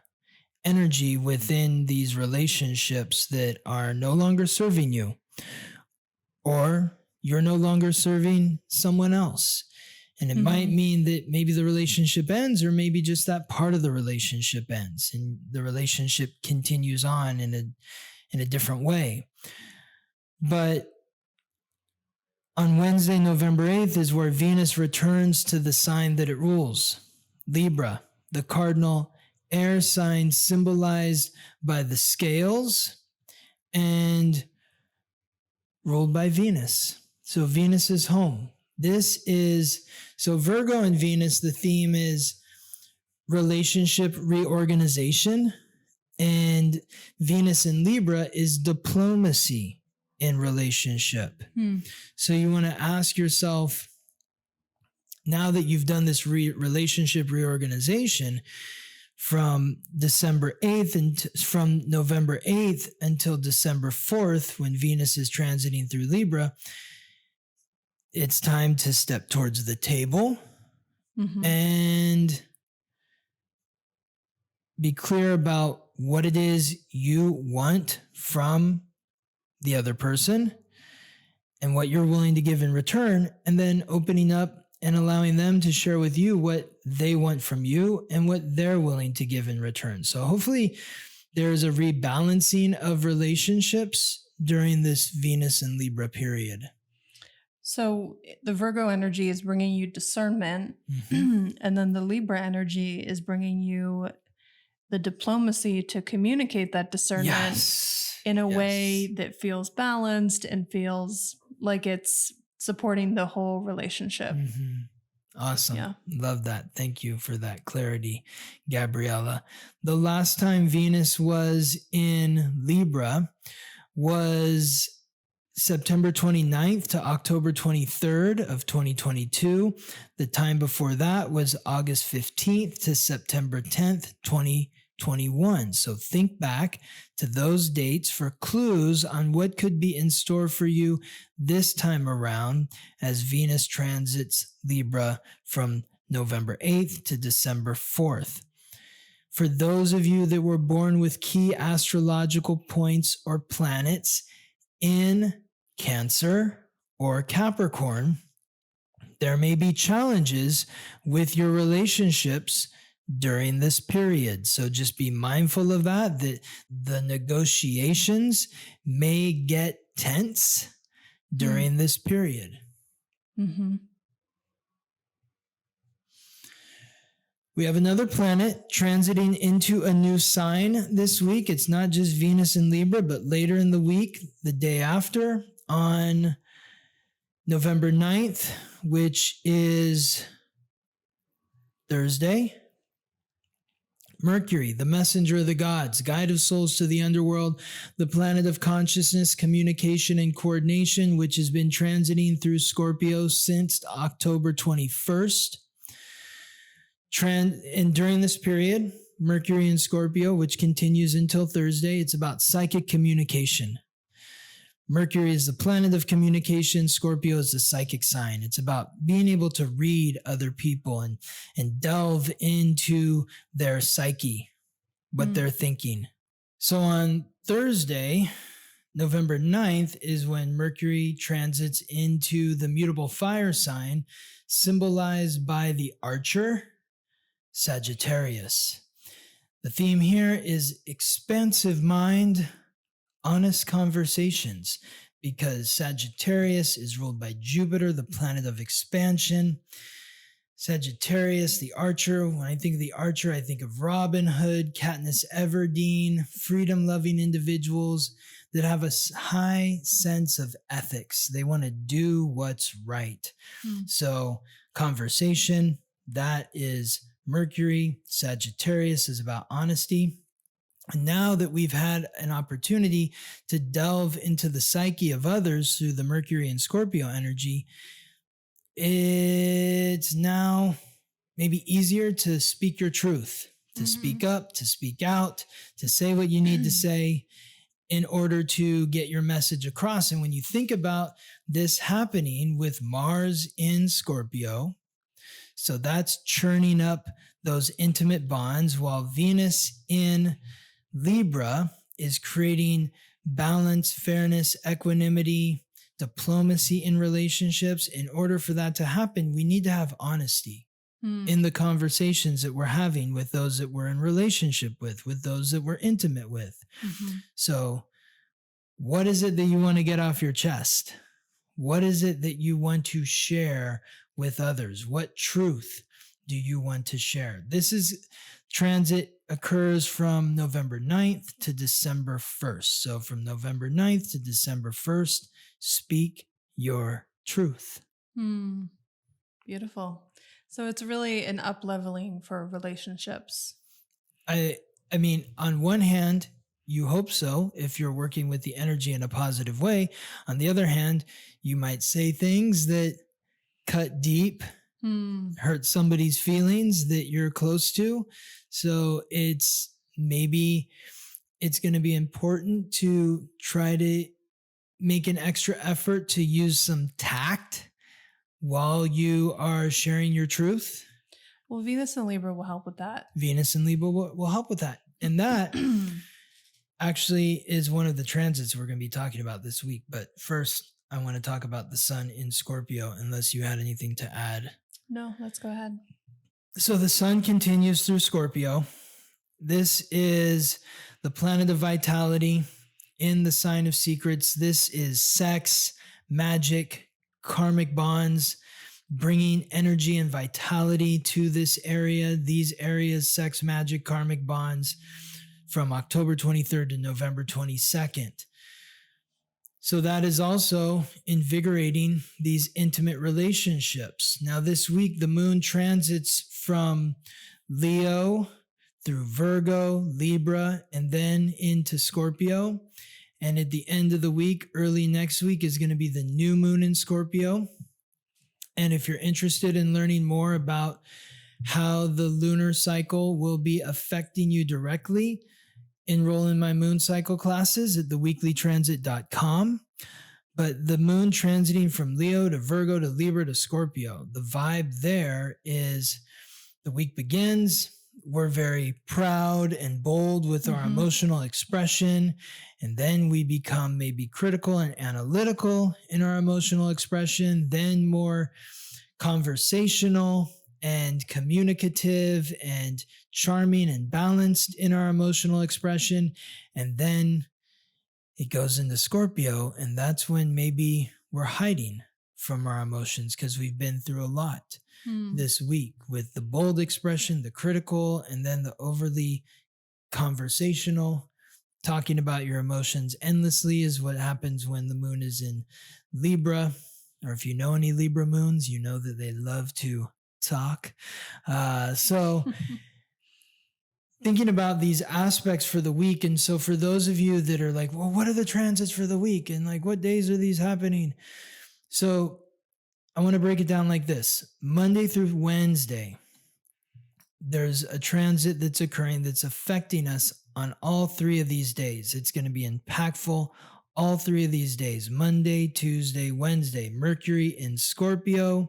energy within these relationships that are no longer serving you, or you're no longer serving someone else. And it might mean that maybe the relationship ends, or maybe just that part of the relationship ends and the relationship continues on in a different way. But On Wednesday, November 8th, is where Venus returns to the sign that it rules, Libra, the cardinal air sign symbolized by the scales and ruled by Venus. So Venus is home. So Virgo and Venus, the theme is relationship reorganization, and Venus in Libra is diplomacy in relationship. So you want to ask yourself, now that you've done this relationship reorganization from December 8th and from November 8th until December 4th, when Venus is transiting through Libra, it's time to step towards the table and be clear about what it is you want from the other person and what you're willing to give in return, and then opening up and allowing them to share with you what they want from you and what they're willing to give in return. So hopefully there's a rebalancing of relationships during this Venus and Libra period. So the Virgo energy is bringing you discernment, and then the Libra energy is bringing you the diplomacy to communicate that discernment in a way that feels balanced and feels like it's supporting the whole relationship. Awesome. Yeah. Love that. Thank you for that clarity, Gabriella. The last time Venus was in Libra was September 29th to October 23rd of 2022. The time before that was August 15th to September 10th, 2021. So think back to those dates for clues on what could be in store for you this time around as Venus transits Libra from November 8th to December 4th. For those of you that were born with key astrological points or planets in Cancer or Capricorn, there may be challenges with your relationships during this period. So just be mindful of that the negotiations may get tense during this period. We have another planet transiting into a new sign this week. It's not just Venus in Libra, but later in the week, the day after, on November 9th, which is Thursday, Mercury, the messenger of the gods, guide of souls to the underworld, the planet of consciousness, communication, and coordination, which has been transiting through Scorpio since October 21st. And during this period, Mercury in Scorpio, which continues until Thursday, it's about psychic communication. Mercury is the planet of communication. Scorpio is the psychic sign. It's about being able to read other people and delve into their psyche, what they're thinking. So on Thursday, November 9th, is when Mercury transits into the mutable fire sign, symbolized by the archer, Sagittarius. The theme here is expansive mind, honest conversations, because Sagittarius is ruled by Jupiter, the planet of expansion. Sagittarius, the archer. When I think of the archer, I think of Robin Hood, Katniss Everdeen, freedom-loving individuals that have a high sense of ethics. They want to do what's right. So conversation, that is Mercury. Sagittarius is about honesty. And now that we've had an opportunity to delve into the psyche of others through the Mercury and Scorpio energy, it's now maybe easier to speak your truth, to speak up, to speak out, to say what you need to say in order to get your message across. And when you think about this happening with Mars in Scorpio, so that's churning up those intimate bonds, while Venus in Libra is creating balance, fairness, equanimity, diplomacy in relationships. In order for that to happen, we need to have honesty in the conversations that we're having with those that we're in relationship with those that we're intimate with. So what is it that you want to get off your chest? What is it that you want to share with others? What truth do you want to share? This transit occurs from November 9th to December 1st. So from November 9th to December 1st, speak your truth. Beautiful. So it's really an up-leveling for relationships. I mean, on one hand, you hope so if you're working with the energy in a positive way. On the other hand, you might say things that cut deep, hurt somebody's feelings that you're close to. So maybe it's going to be important to try to make an extra effort to use some tact while you are sharing your truth. Well, Venus and Libra will help with that. Venus and Libra will help with that. And that actually is one of the transits we're going to be talking about this week. But first, I want to talk about the sun in Scorpio, unless you had anything to add. No, let's go ahead. So the sun continues through Scorpio. This is the planet of vitality in the sign of secrets. This is sex, magic, karmic bonds, bringing energy and vitality to this area. These areas, sex, magic, karmic bonds, from October 23rd to November 22nd. So that is also invigorating these intimate relationships. Now this week, the moon transits from Leo through Virgo, Libra, and then into Scorpio. And at the end of the week, early next week, is going to be the new moon in Scorpio. And if you're interested in learning more about how the lunar cycle will be affecting you directly, enroll in my moon cycle classes at theweeklytransit.com. But the moon transiting from Leo to Virgo to Libra to Scorpio, the vibe there is the week begins. We're very proud and bold with our emotional expression. And then we become maybe critical and analytical in our emotional expression, then more conversational and communicative and charming and balanced in our emotional expression. And then it goes into Scorpio, and that's when maybe we're hiding from our emotions because we've been through a lot this week with the bold expression, the critical, and then the overly conversational. Talking about your emotions endlessly is what happens when the moon is in Libra. Or if you know any Libra moons, you know that they love to talk. So thinking about these aspects for the week. And so for those of you that are like, well, what are the transits for the week? And like, what days are these happening? So I want to break it down like this. Monday through Wednesday, there's a transit that's occurring that's affecting us on all three of these days. It's going to be impactful all three of these days, Monday, Tuesday, Wednesday. Mercury in Scorpio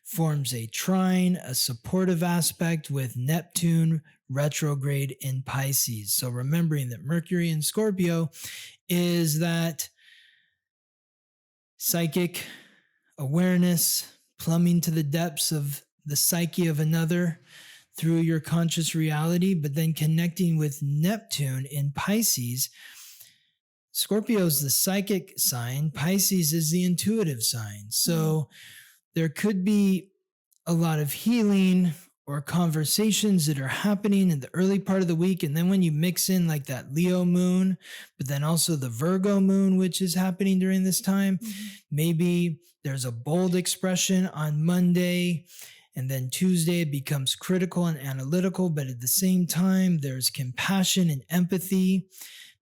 forms a trine, a supportive aspect with Neptune retrograde in Pisces. So remembering that Mercury in Scorpio is that psychic awareness, plumbing to the depths of the psyche of another through your conscious reality, but then connecting with Neptune in Pisces. Scorpio is the psychic sign. Pisces is the intuitive sign. So there could be a lot of healing or conversations that are happening in the early part of the week. And then when you mix in like that Leo moon, but then also the Virgo moon, which is happening during this time, maybe there's a bold expression on Monday, and then Tuesday it becomes critical and analytical. But at the same time, there's compassion and empathy,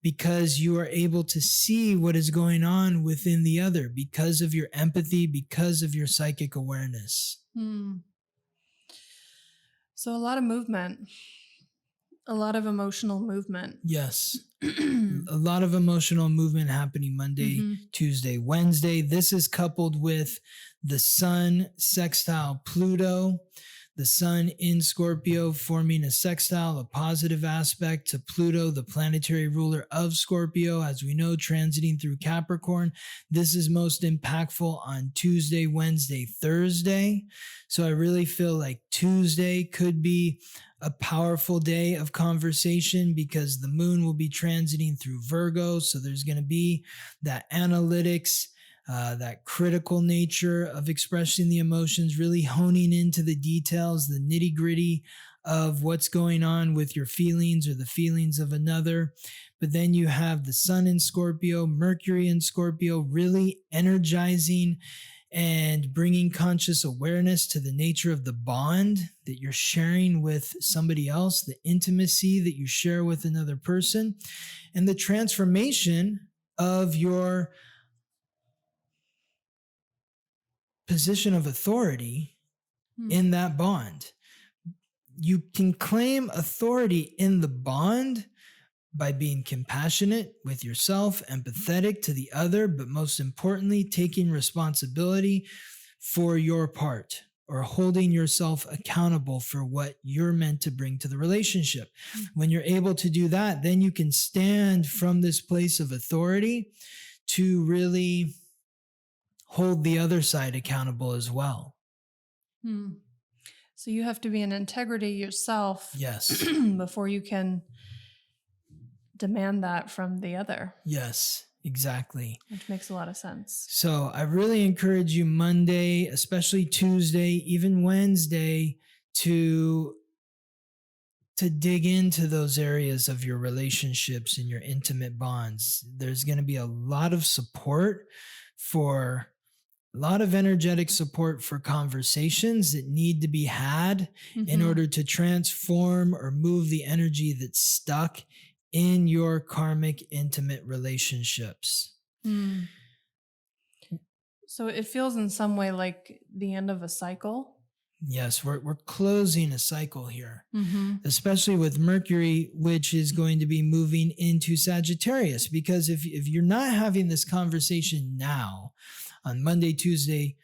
because you are able to see what is going on within the other because of your empathy, because of your psychic awareness. So a lot of movement, a lot of emotional movement. Yes. A lot of emotional movement happening Monday, Tuesday, Wednesday. This is coupled with the sun sextile Pluto. The sun in Scorpio forming a sextile, a positive aspect to Pluto, the planetary ruler of Scorpio, as we know, transiting through Capricorn. This is most impactful on Tuesday, Wednesday, Thursday. So I really feel like Tuesday could be a powerful day of conversation because the moon will be transiting through Virgo. So there's going to be that analytics, that critical nature of expressing the emotions, really honing into the details, the nitty gritty of what's going on with your feelings or the feelings of another. But then you have the Sun in Scorpio, Mercury in Scorpio, really energizing and bringing conscious awareness to the nature of the bond that you're sharing with somebody else, the intimacy that you share with another person, and the transformation of your position of authority in that bond. You can claim authority in the bond by being compassionate with yourself, empathetic to the other, but most importantly, taking responsibility for your part or holding yourself accountable for what you're meant to bring to the relationship. When you're able to do that, then you can stand from this place of authority to really hold the other side accountable as well. So you have to be in integrity yourself. Yes. Before you can demand that from the other. Yes, exactly. Which makes a lot of sense. So I really encourage you Monday, especially Tuesday, even Wednesday, to dig into those areas of your relationships and your intimate bonds. There's going to be a lot of support for a lot of energetic support for conversations that need to be had in order to transform or move the energy that's stuck in your karmic intimate relationships. So it feels in some way like the end of a cycle. Yes, we're closing a cycle here, especially with Mercury, which is going to be moving into Sagittarius. Because if you're not having this conversation now, on Monday, Tuesday,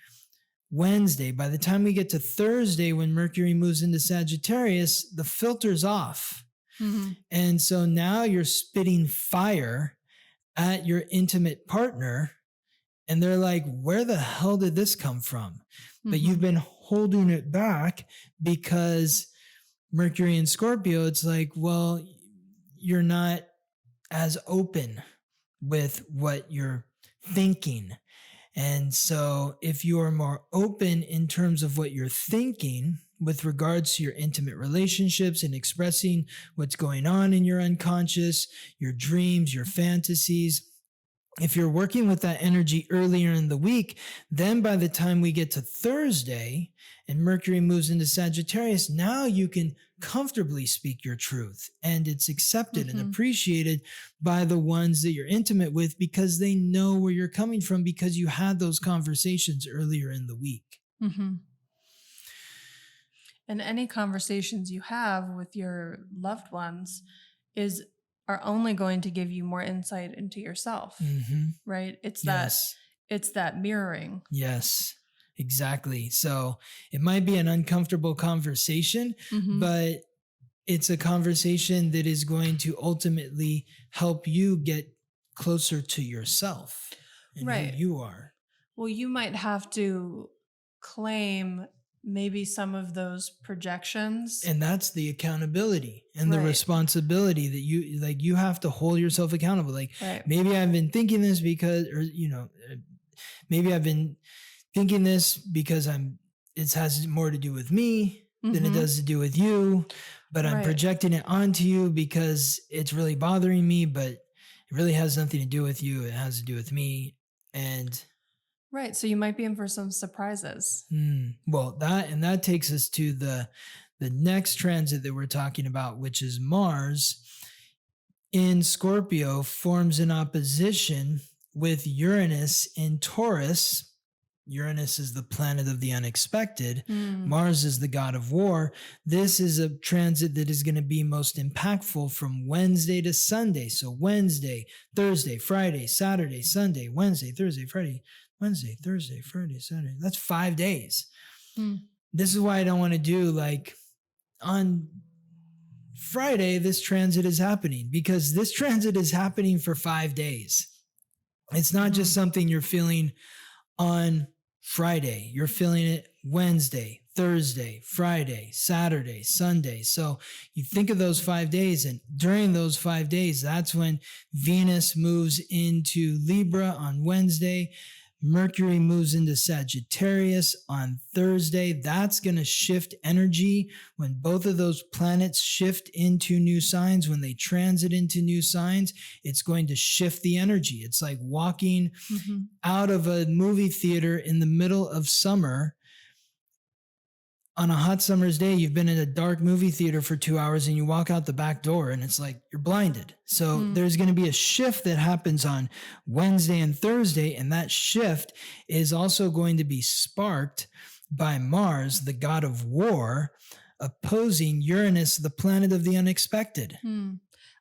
Wednesday, by the time we get to Thursday, when Mercury moves into Sagittarius, the filter's off. And so now you're spitting fire at your intimate partner, and they're like, where the hell did this come from? But you've been holding it back because Mercury in Scorpio, it's like, well, you're not as open with what you're thinking. And so if you are more open in terms of what you're thinking with regards to your intimate relationships and expressing what's going on in your unconscious, your dreams, your fantasies, if you're working with that energy earlier in the week, then by the time we get to Thursday and Mercury moves into Sagittarius, now you can comfortably speak your truth, and it's accepted and appreciated by the ones that you're intimate with because they know where you're coming from because you had those conversations earlier in the week. And any conversations you have with your loved ones are only going to give you more insight into yourself, right? It's that mirroring. Yes, exactly. So it might be an uncomfortable conversation, but it's a conversation that is going to ultimately help you get closer to yourself and who you are. Well, you might have to claim maybe some of those projections. And that's the accountability and the responsibility that you have to hold yourself accountable. Like maybe I've been thinking this because, or, maybe I've been thinking this because it has more to do with me than it does to do with you, but I'm projecting it onto you because it's really bothering me, but it really has nothing to do with you. It has to do with me. And so you might be in for some surprises. Well, that takes us to the next transit that we're talking about, which is Mars in Scorpio forms an opposition with Uranus in Taurus. Uranus is the planet of the unexpected. Mars is the god of war. This is a transit that is going to be most impactful from Wednesday to Sunday. So Wednesday, Thursday, Friday, Saturday, Sunday, Wednesday, Thursday, Friday, Wednesday, Thursday, Friday, Saturday. That's 5 days. This is why I don't want to do like on Friday, this transit is happening because this transit is happening for 5 days. It's not just something you're feeling on Friday. You're feeling it Wednesday, Thursday, Friday, Saturday, Sunday. So you think of those 5 days, and during those 5 days, that's when Venus moves into Libra on Wednesday. Mercury moves into Sagittarius on Thursday. That's going to shift energy. When both of those planets shift into new signs, when they transit into new signs, it's going to shift the energy. It's like walking out of a movie theater in the middle of summer. On a hot summer's day, you've been in a dark movie theater for 2 hours and you walk out the back door and it's like you're blinded. So there's going to be a shift that happens on Wednesday and Thursday. And that shift is also going to be sparked by Mars, the god of war, opposing Uranus, the planet of the unexpected.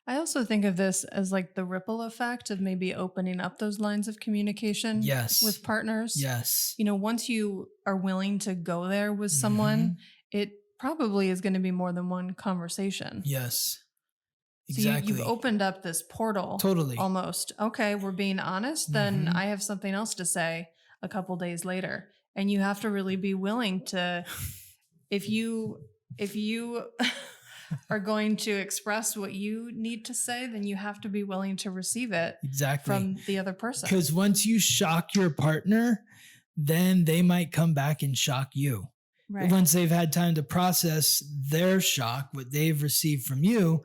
I also think of this as like the ripple effect of maybe opening up those lines of communication with partners. Yes. You know, once you are willing to go there with someone, it probably is going to be more than one conversation. Yes. Exactly. So you've opened up this portal. Totally. Almost. Okay, we're being honest. Then I have something else to say a couple days later. And you have to really be willing to, if you are going to express what you need to say, then you have to be willing to receive it from the other person. Because once you shock your partner, then they might come back and shock you. Right. Once they've had time to process their shock, what they've received from you,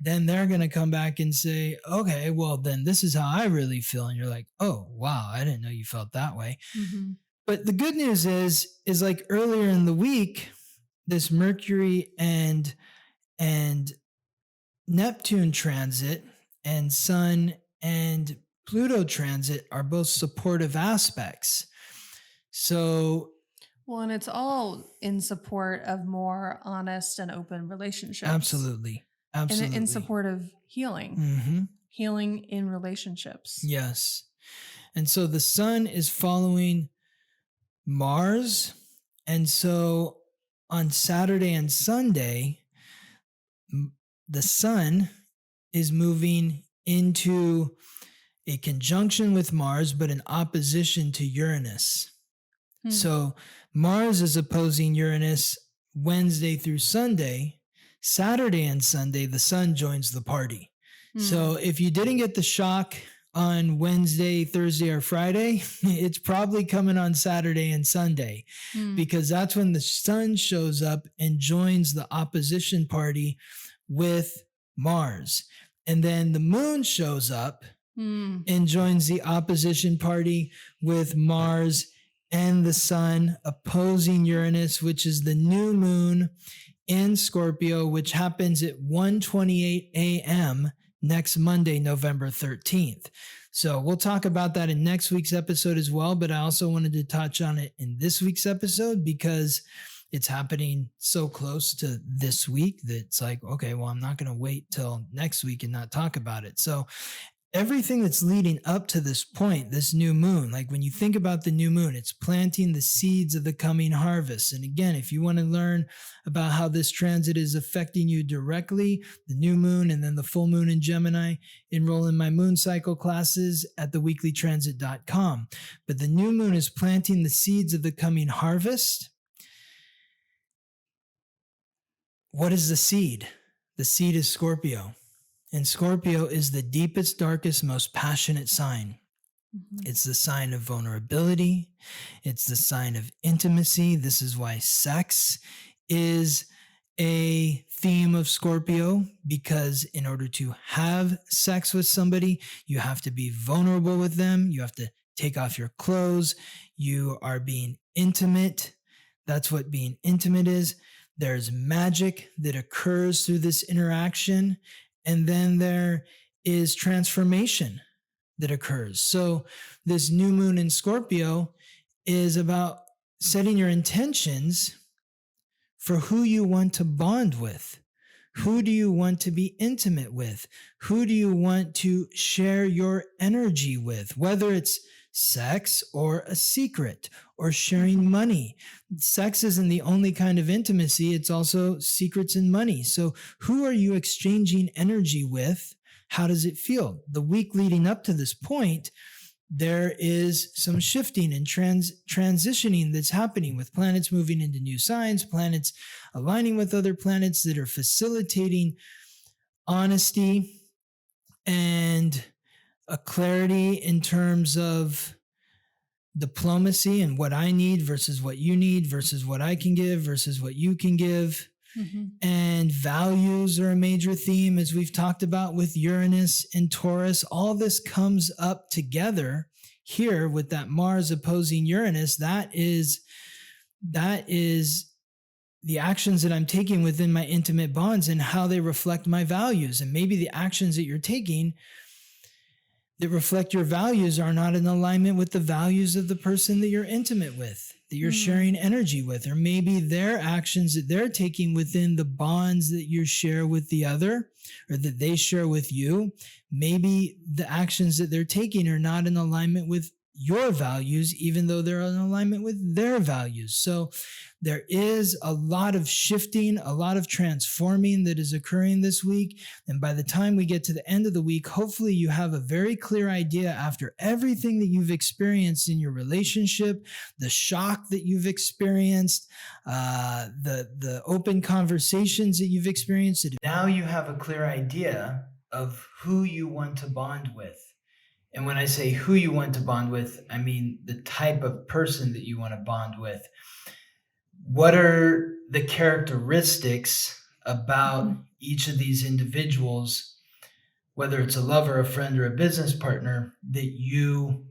then they're going to come back and say, okay, well, then this is how I really feel. And you're like, oh, wow, I didn't know you felt that way. But the good news is like earlier in the week, this Mercury and Neptune transit and Sun and Pluto transit are both supportive aspects. So, well, and it's all in support of more honest and open relationships. Absolutely. And in support of healing, healing in relationships. Yes. And so the Sun is following Mars. And so on Saturday and Sunday, the Sun is moving into a conjunction with Mars, but in opposition to Uranus. So Mars is opposing Uranus Wednesday through Sunday. Saturday and Sunday, the Sun joins the party. So if you didn't get the shock on Wednesday, Thursday, or Friday, it's probably coming on Saturday and Sunday, because that's when the Sun shows up and joins the opposition party with Mars. And then the Moon shows up and joins the opposition party with Mars and the Sun opposing Uranus, which is the new moon in Scorpio, which happens at 1:28 a.m. next Monday, November 13th. So we'll talk about that in next week's episode as well, but I also wanted to touch on it in this week's episode because it's happening so close to this week that it's like, okay, well, I'm not going to wait till next week and not talk about it. So everything that's leading up to this point, this new moon, like when you think about the new moon, it's planting the seeds of the coming harvest. And again, if you want to learn about how this transit is affecting you directly, the new moon and then the full moon in Gemini, enroll in my moon cycle classes at theweeklytransit.com. But the new moon is planting the seeds of the coming harvest. What is the seed? The seed is Scorpio. And Scorpio is the deepest, darkest, most passionate sign. It's the sign of vulnerability. It's the sign of intimacy. This is why sex is a theme of Scorpio, because in order to have sex with somebody, you have to be vulnerable with them. You have to take off your clothes. You are being intimate. That's what being intimate is. There's magic that occurs through this interaction. And then there is transformation that occurs. So this new moon in Scorpio is about setting your intentions for who you want to bond with. Who do you want to be intimate with? Who do you want to share your energy with? Whether it's sex or a secret or sharing money. Sex isn't the only kind of intimacy. It's also secrets and money. So who are you exchanging energy with? How does it feel? The week leading up to this point, there is some shifting and transitioning that's happening with planets moving into new signs, planets aligning with other planets that are facilitating honesty and a clarity in terms of diplomacy and what I need versus what you need versus what I can give versus what you can give. And values are a major theme, as we've talked about with Uranus and Taurus. All this comes up together here with that Mars opposing Uranus. That is the actions that I'm taking within my intimate bonds and how they reflect my values. And maybe the actions that you're taking that reflect your values are not in alignment with the values of the person that you're intimate with, that you're sharing energy with, or maybe their actions that they're taking within the bonds that you share with the other, or that they share with you. Maybe the actions that they're taking are not in alignment with your values, even though they're in alignment with their values. So there is a lot of shifting, a lot of transforming that is occurring this week. And by the time we get to the end of the week, hopefully you have a very clear idea after everything that you've experienced in your relationship, the shock that you've experienced, the open conversations that you've experienced. Now you have a clear idea of who you want to bond with. And when I say who you want to bond with, I mean the type of person that you want to bond with. What are the characteristics about each of these individuals, whether it's a lover, a friend, or a business partner, that you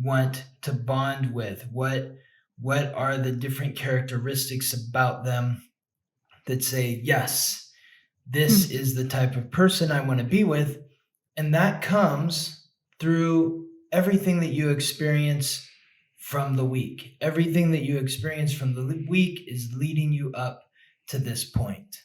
want to bond with? What are the different characteristics about them that say, yes, this is the type of person I want to be with? And that comes through everything that you experience from the week. Everything that you experience from the week is leading you up to this point.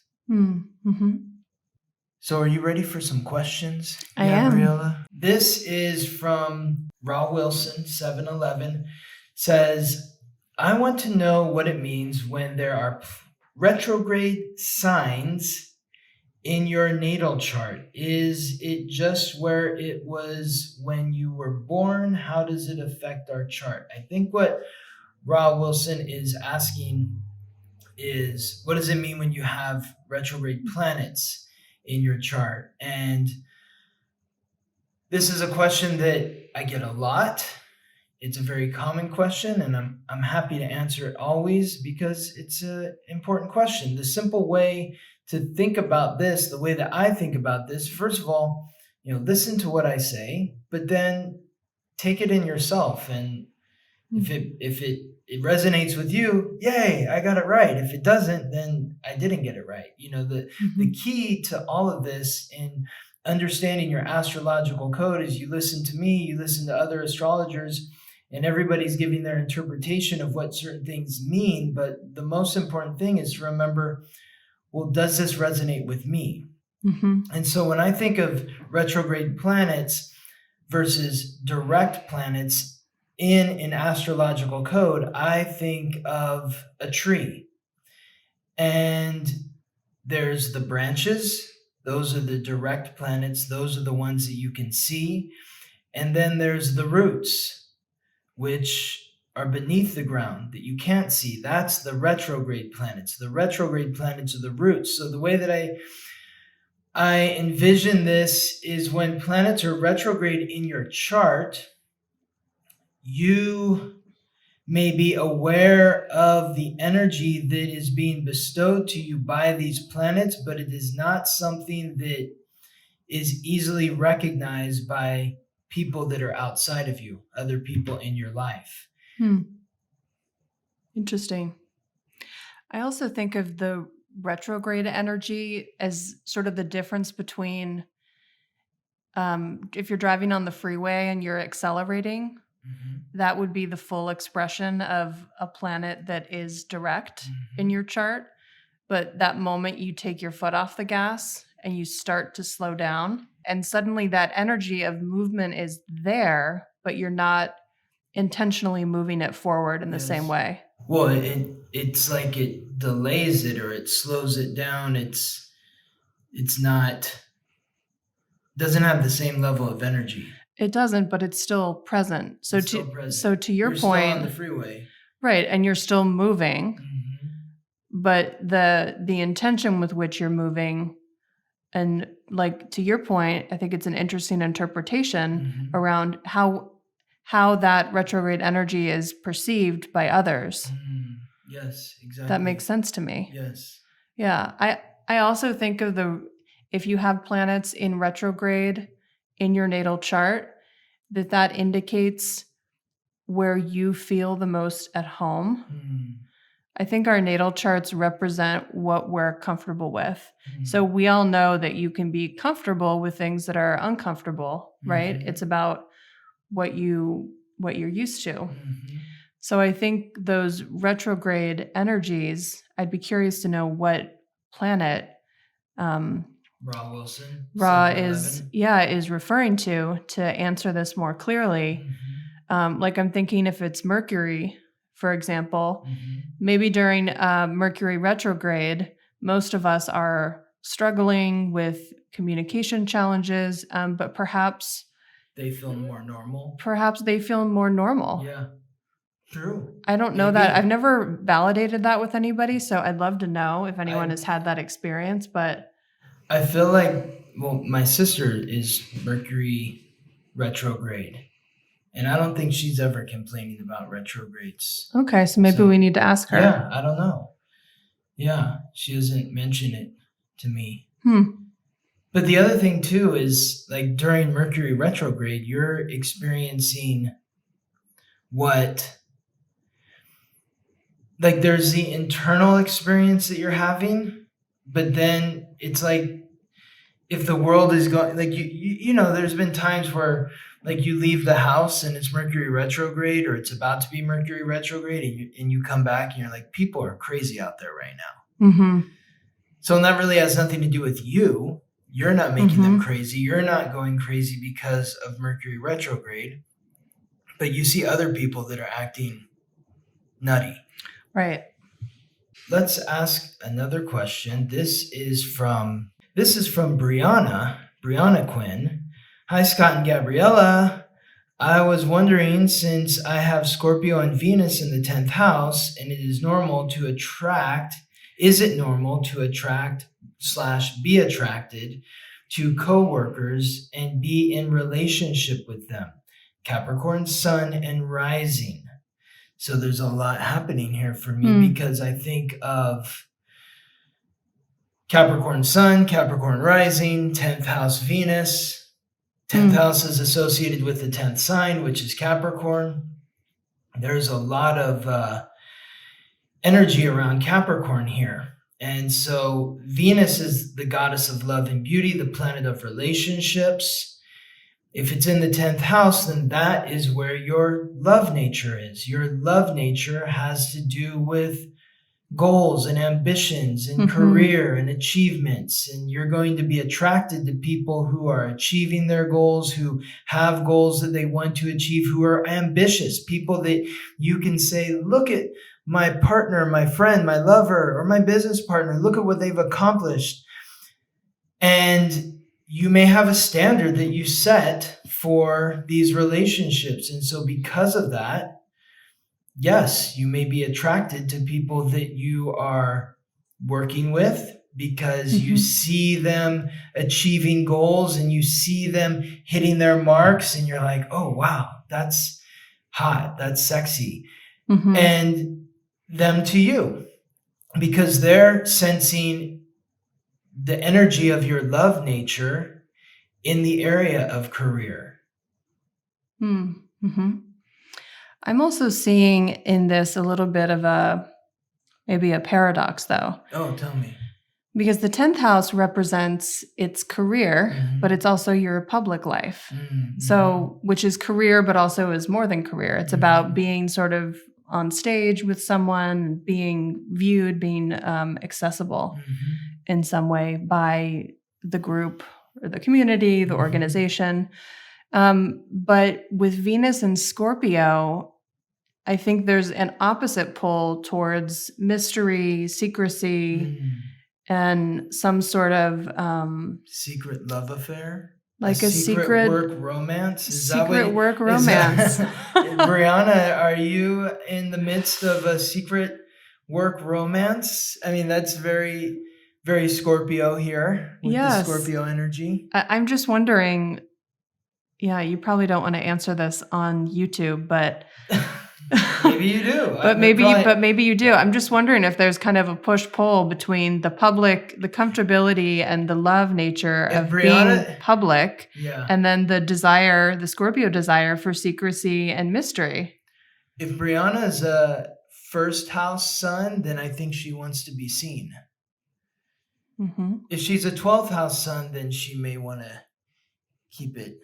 So are you ready for some questions, Gabriella? I am. This is from Raw Wilson, 711, says, I want to know what it means when there are retrograde signs in your natal chart. Is it just where it was when you were born? How does it affect our chart? I think what Raw Wilson is asking is, what does it mean when you have retrograde planets in your chart? And this is a question that I get a lot. It's a very common question, and I'm happy to answer it always because it's an important question. The simple way to think about this, the way that I think about this, first of all, listen to what I say, but then take it in yourself. And if it resonates with you, yay, I got it right. If it doesn't, then I didn't get it right. The key to all of this in understanding your astrological code is you listen to me, you listen to other astrologers, and everybody's giving their interpretation of what certain things mean. But the most important thing is to remember, well, does this resonate with me? And so when I think of retrograde planets versus direct planets in an astrological code, I think of a tree. And there's the branches. Those are the direct planets. Those are the ones that you can see. And then there's the roots, which are beneath the ground that you can't see. That's the retrograde planets. The retrograde planets are the roots. So the way that I envision this is when planets are retrograde in your chart, you may be aware of the energy that is being bestowed to you by these planets, but it is not something that is easily recognized by people that are outside of you, other people in your life. Interesting. I also think of the retrograde energy as sort of the difference between if you're driving on the freeway and you're accelerating, that would be the full expression of a planet that is direct in your chart. But that moment you take your foot off the gas and you start to slow down, and suddenly that energy of movement is there, but you're not intentionally moving it forward in the same way. Well, it's like it delays it or it slows it down. It's not, doesn't have the same level of energy. It doesn't, but it's still present. So to your you're point, still on the freeway, right? And you're still moving, but the intention with which you're moving, and like to your point, I think it's an interesting interpretation around how how that retrograde energy is perceived by others. Yes, exactly. That makes sense to me. Yes. Yeah. I also think of if you have planets in retrograde in your natal chart, that indicates where you feel the most at home. I think our natal charts represent what we're comfortable with. So we all know that you can be comfortable with things that are uncomfortable, right? It's about what you're used to. So I think those retrograde energies, I'd be curious to know what planet Ra Wilson. Ra is referring to answer this more clearly. Like I'm thinking if it's Mercury, for example, maybe during Mercury retrograde, most of us are struggling with communication challenges, but perhaps they feel more normal. Perhaps they feel more normal. Yeah, true. I don't know that. I've never validated that with anybody, so I'd love to know if anyone has had that experience. But I feel like, my sister is Mercury retrograde. And I don't think she's ever complaining about retrogrades. Okay, so maybe we need to ask her. Yeah, I don't know. Yeah, she doesn't mention it to me. But the other thing too is like during Mercury retrograde, you're experiencing there's the internal experience that you're having, but then it's like if the world is going, like you know, there's been times where like you leave the house and it's Mercury retrograde or it's about to be Mercury retrograde and you come back and you're like, people are crazy out there right now. So that really has nothing to do with you. You're not making them crazy. You're not going crazy because of Mercury retrograde, but you see other people that are acting nutty. Right. Let's ask another question. This is from Brianna Quinn. Hi, Scott and Gabriella. I was wondering, since I have Scorpio and Venus in the 10th house, and it is normal to attract, is it normal to attract / be attracted to coworkers and be in relationship with them? Capricorn sun and rising. So there's a lot happening here for me because I think of Capricorn sun, Capricorn rising, 10th house Venus. 10th house is associated with the 10th sign, which is Capricorn. There's a lot of energy around Capricorn here. And so Venus is the goddess of love and beauty, the planet of relationships. If it's in the 10th house, then that is where your love nature is. Your love nature has to do with goals and ambitions and career and achievements. And you're going to be attracted to people who are achieving their goals, who have goals that they want to achieve, who are ambitious, people that you can say, look at my partner, my friend, my lover, or my business partner, look at what they've accomplished. And you may have a standard that you set for these relationships. And so because of that, yes, you may be attracted to people that you are working with because you see them achieving goals and you see them hitting their marks and you're like, oh, wow, that's hot, that's sexy. And them to you because they're sensing the energy of your love nature in the area of career. I'm also seeing in this a little bit of maybe a paradox, though. Oh, tell me. Because the 10th house represents its career, but it's also your public life. So, which is career, but also is more than career. It's about being sort of on stage with someone, being viewed, being accessible in some way by the group or the community, the organization. But with Venus and Scorpio, I think there's an opposite pull towards mystery, secrecy, and some sort of secret love affair. Like a secret work romance? Work romance. Brianna, are you in the midst of a secret work romance? I mean, that's very, very Scorpio here with the Scorpio energy. I'm just wondering, Yeah, you probably don't want to answer this on YouTube, but Maybe you do. but maybe you do. I'm just wondering if there's kind of a push-pull between the public, the comfortability and the love nature of being public, and then the Scorpio desire for secrecy and mystery. If Brianna is a first house sun, then I think she wants to be seen. Mm-hmm. If she's a 12th house sun, then she may want to keep it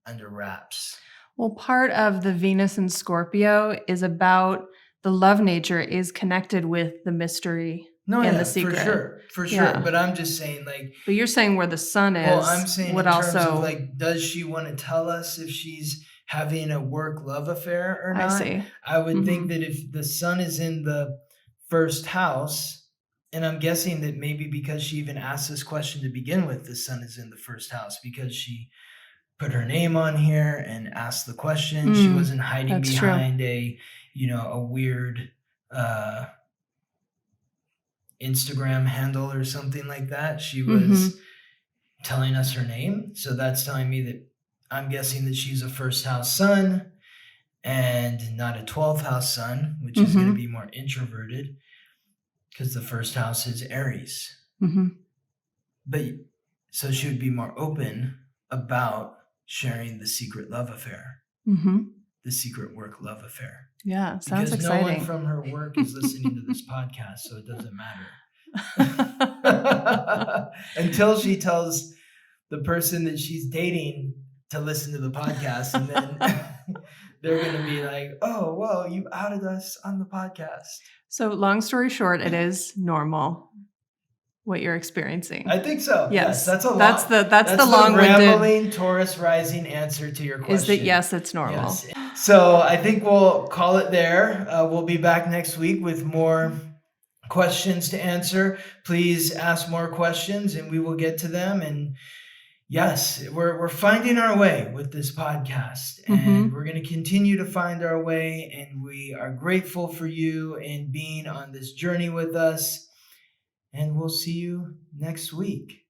under wraps. Well, part of the Venus in Scorpio is about the love nature is connected with the mystery and the secret. For sure. Yeah. But I'm just saying, like... But you're saying where the sun is. Well, I'm saying in terms of, like, does she want to tell us if she's having a work-love affair or not? I see. I would think that if the sun is in the first house, and I'm guessing that maybe because she even asked this question to begin with, the sun is in the first house, because she put her name on here and asked the question. She wasn't hiding behind a weird Instagram handle or something like that. She was telling us her name. So that's telling me that I'm guessing that she's a first house sun and not a 12th house sun, which is going to be more introverted because the first house is Aries. But so she would be more open about sharing the secret love affair, the secret work love affair. Yeah, sounds because exciting. No one from her work is listening to this podcast, so it doesn't matter. Until she tells the person that she's dating to listen to the podcast, and then they're going to be like, oh, well, you outed us on the podcast. So long story short, it is normal what you're experiencing. I think so. Yes, that's the long-winded rambling Taurus rising answer to your question. Is that yes, it's normal. Yes. So I think we'll call it there. We'll be back next week with more questions to answer. Please ask more questions and we will get to them. And yes, we're finding our way with this podcast, and we're going to continue to find our way. And we are grateful for you and being on this journey with us. And we'll see you next week.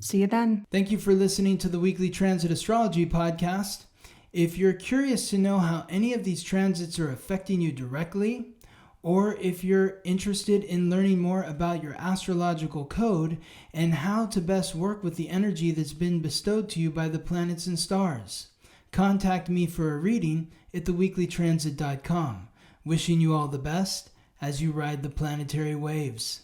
See you then. Thank you for listening to the Weekly Transit Astrology Podcast. If you're curious to know how any of these transits are affecting you directly, or if you're interested in learning more about your astrological code and how to best work with the energy that's been bestowed to you by the planets and stars, contact me for a reading at theweeklytransit.com. Wishing you all the best as you ride the planetary waves.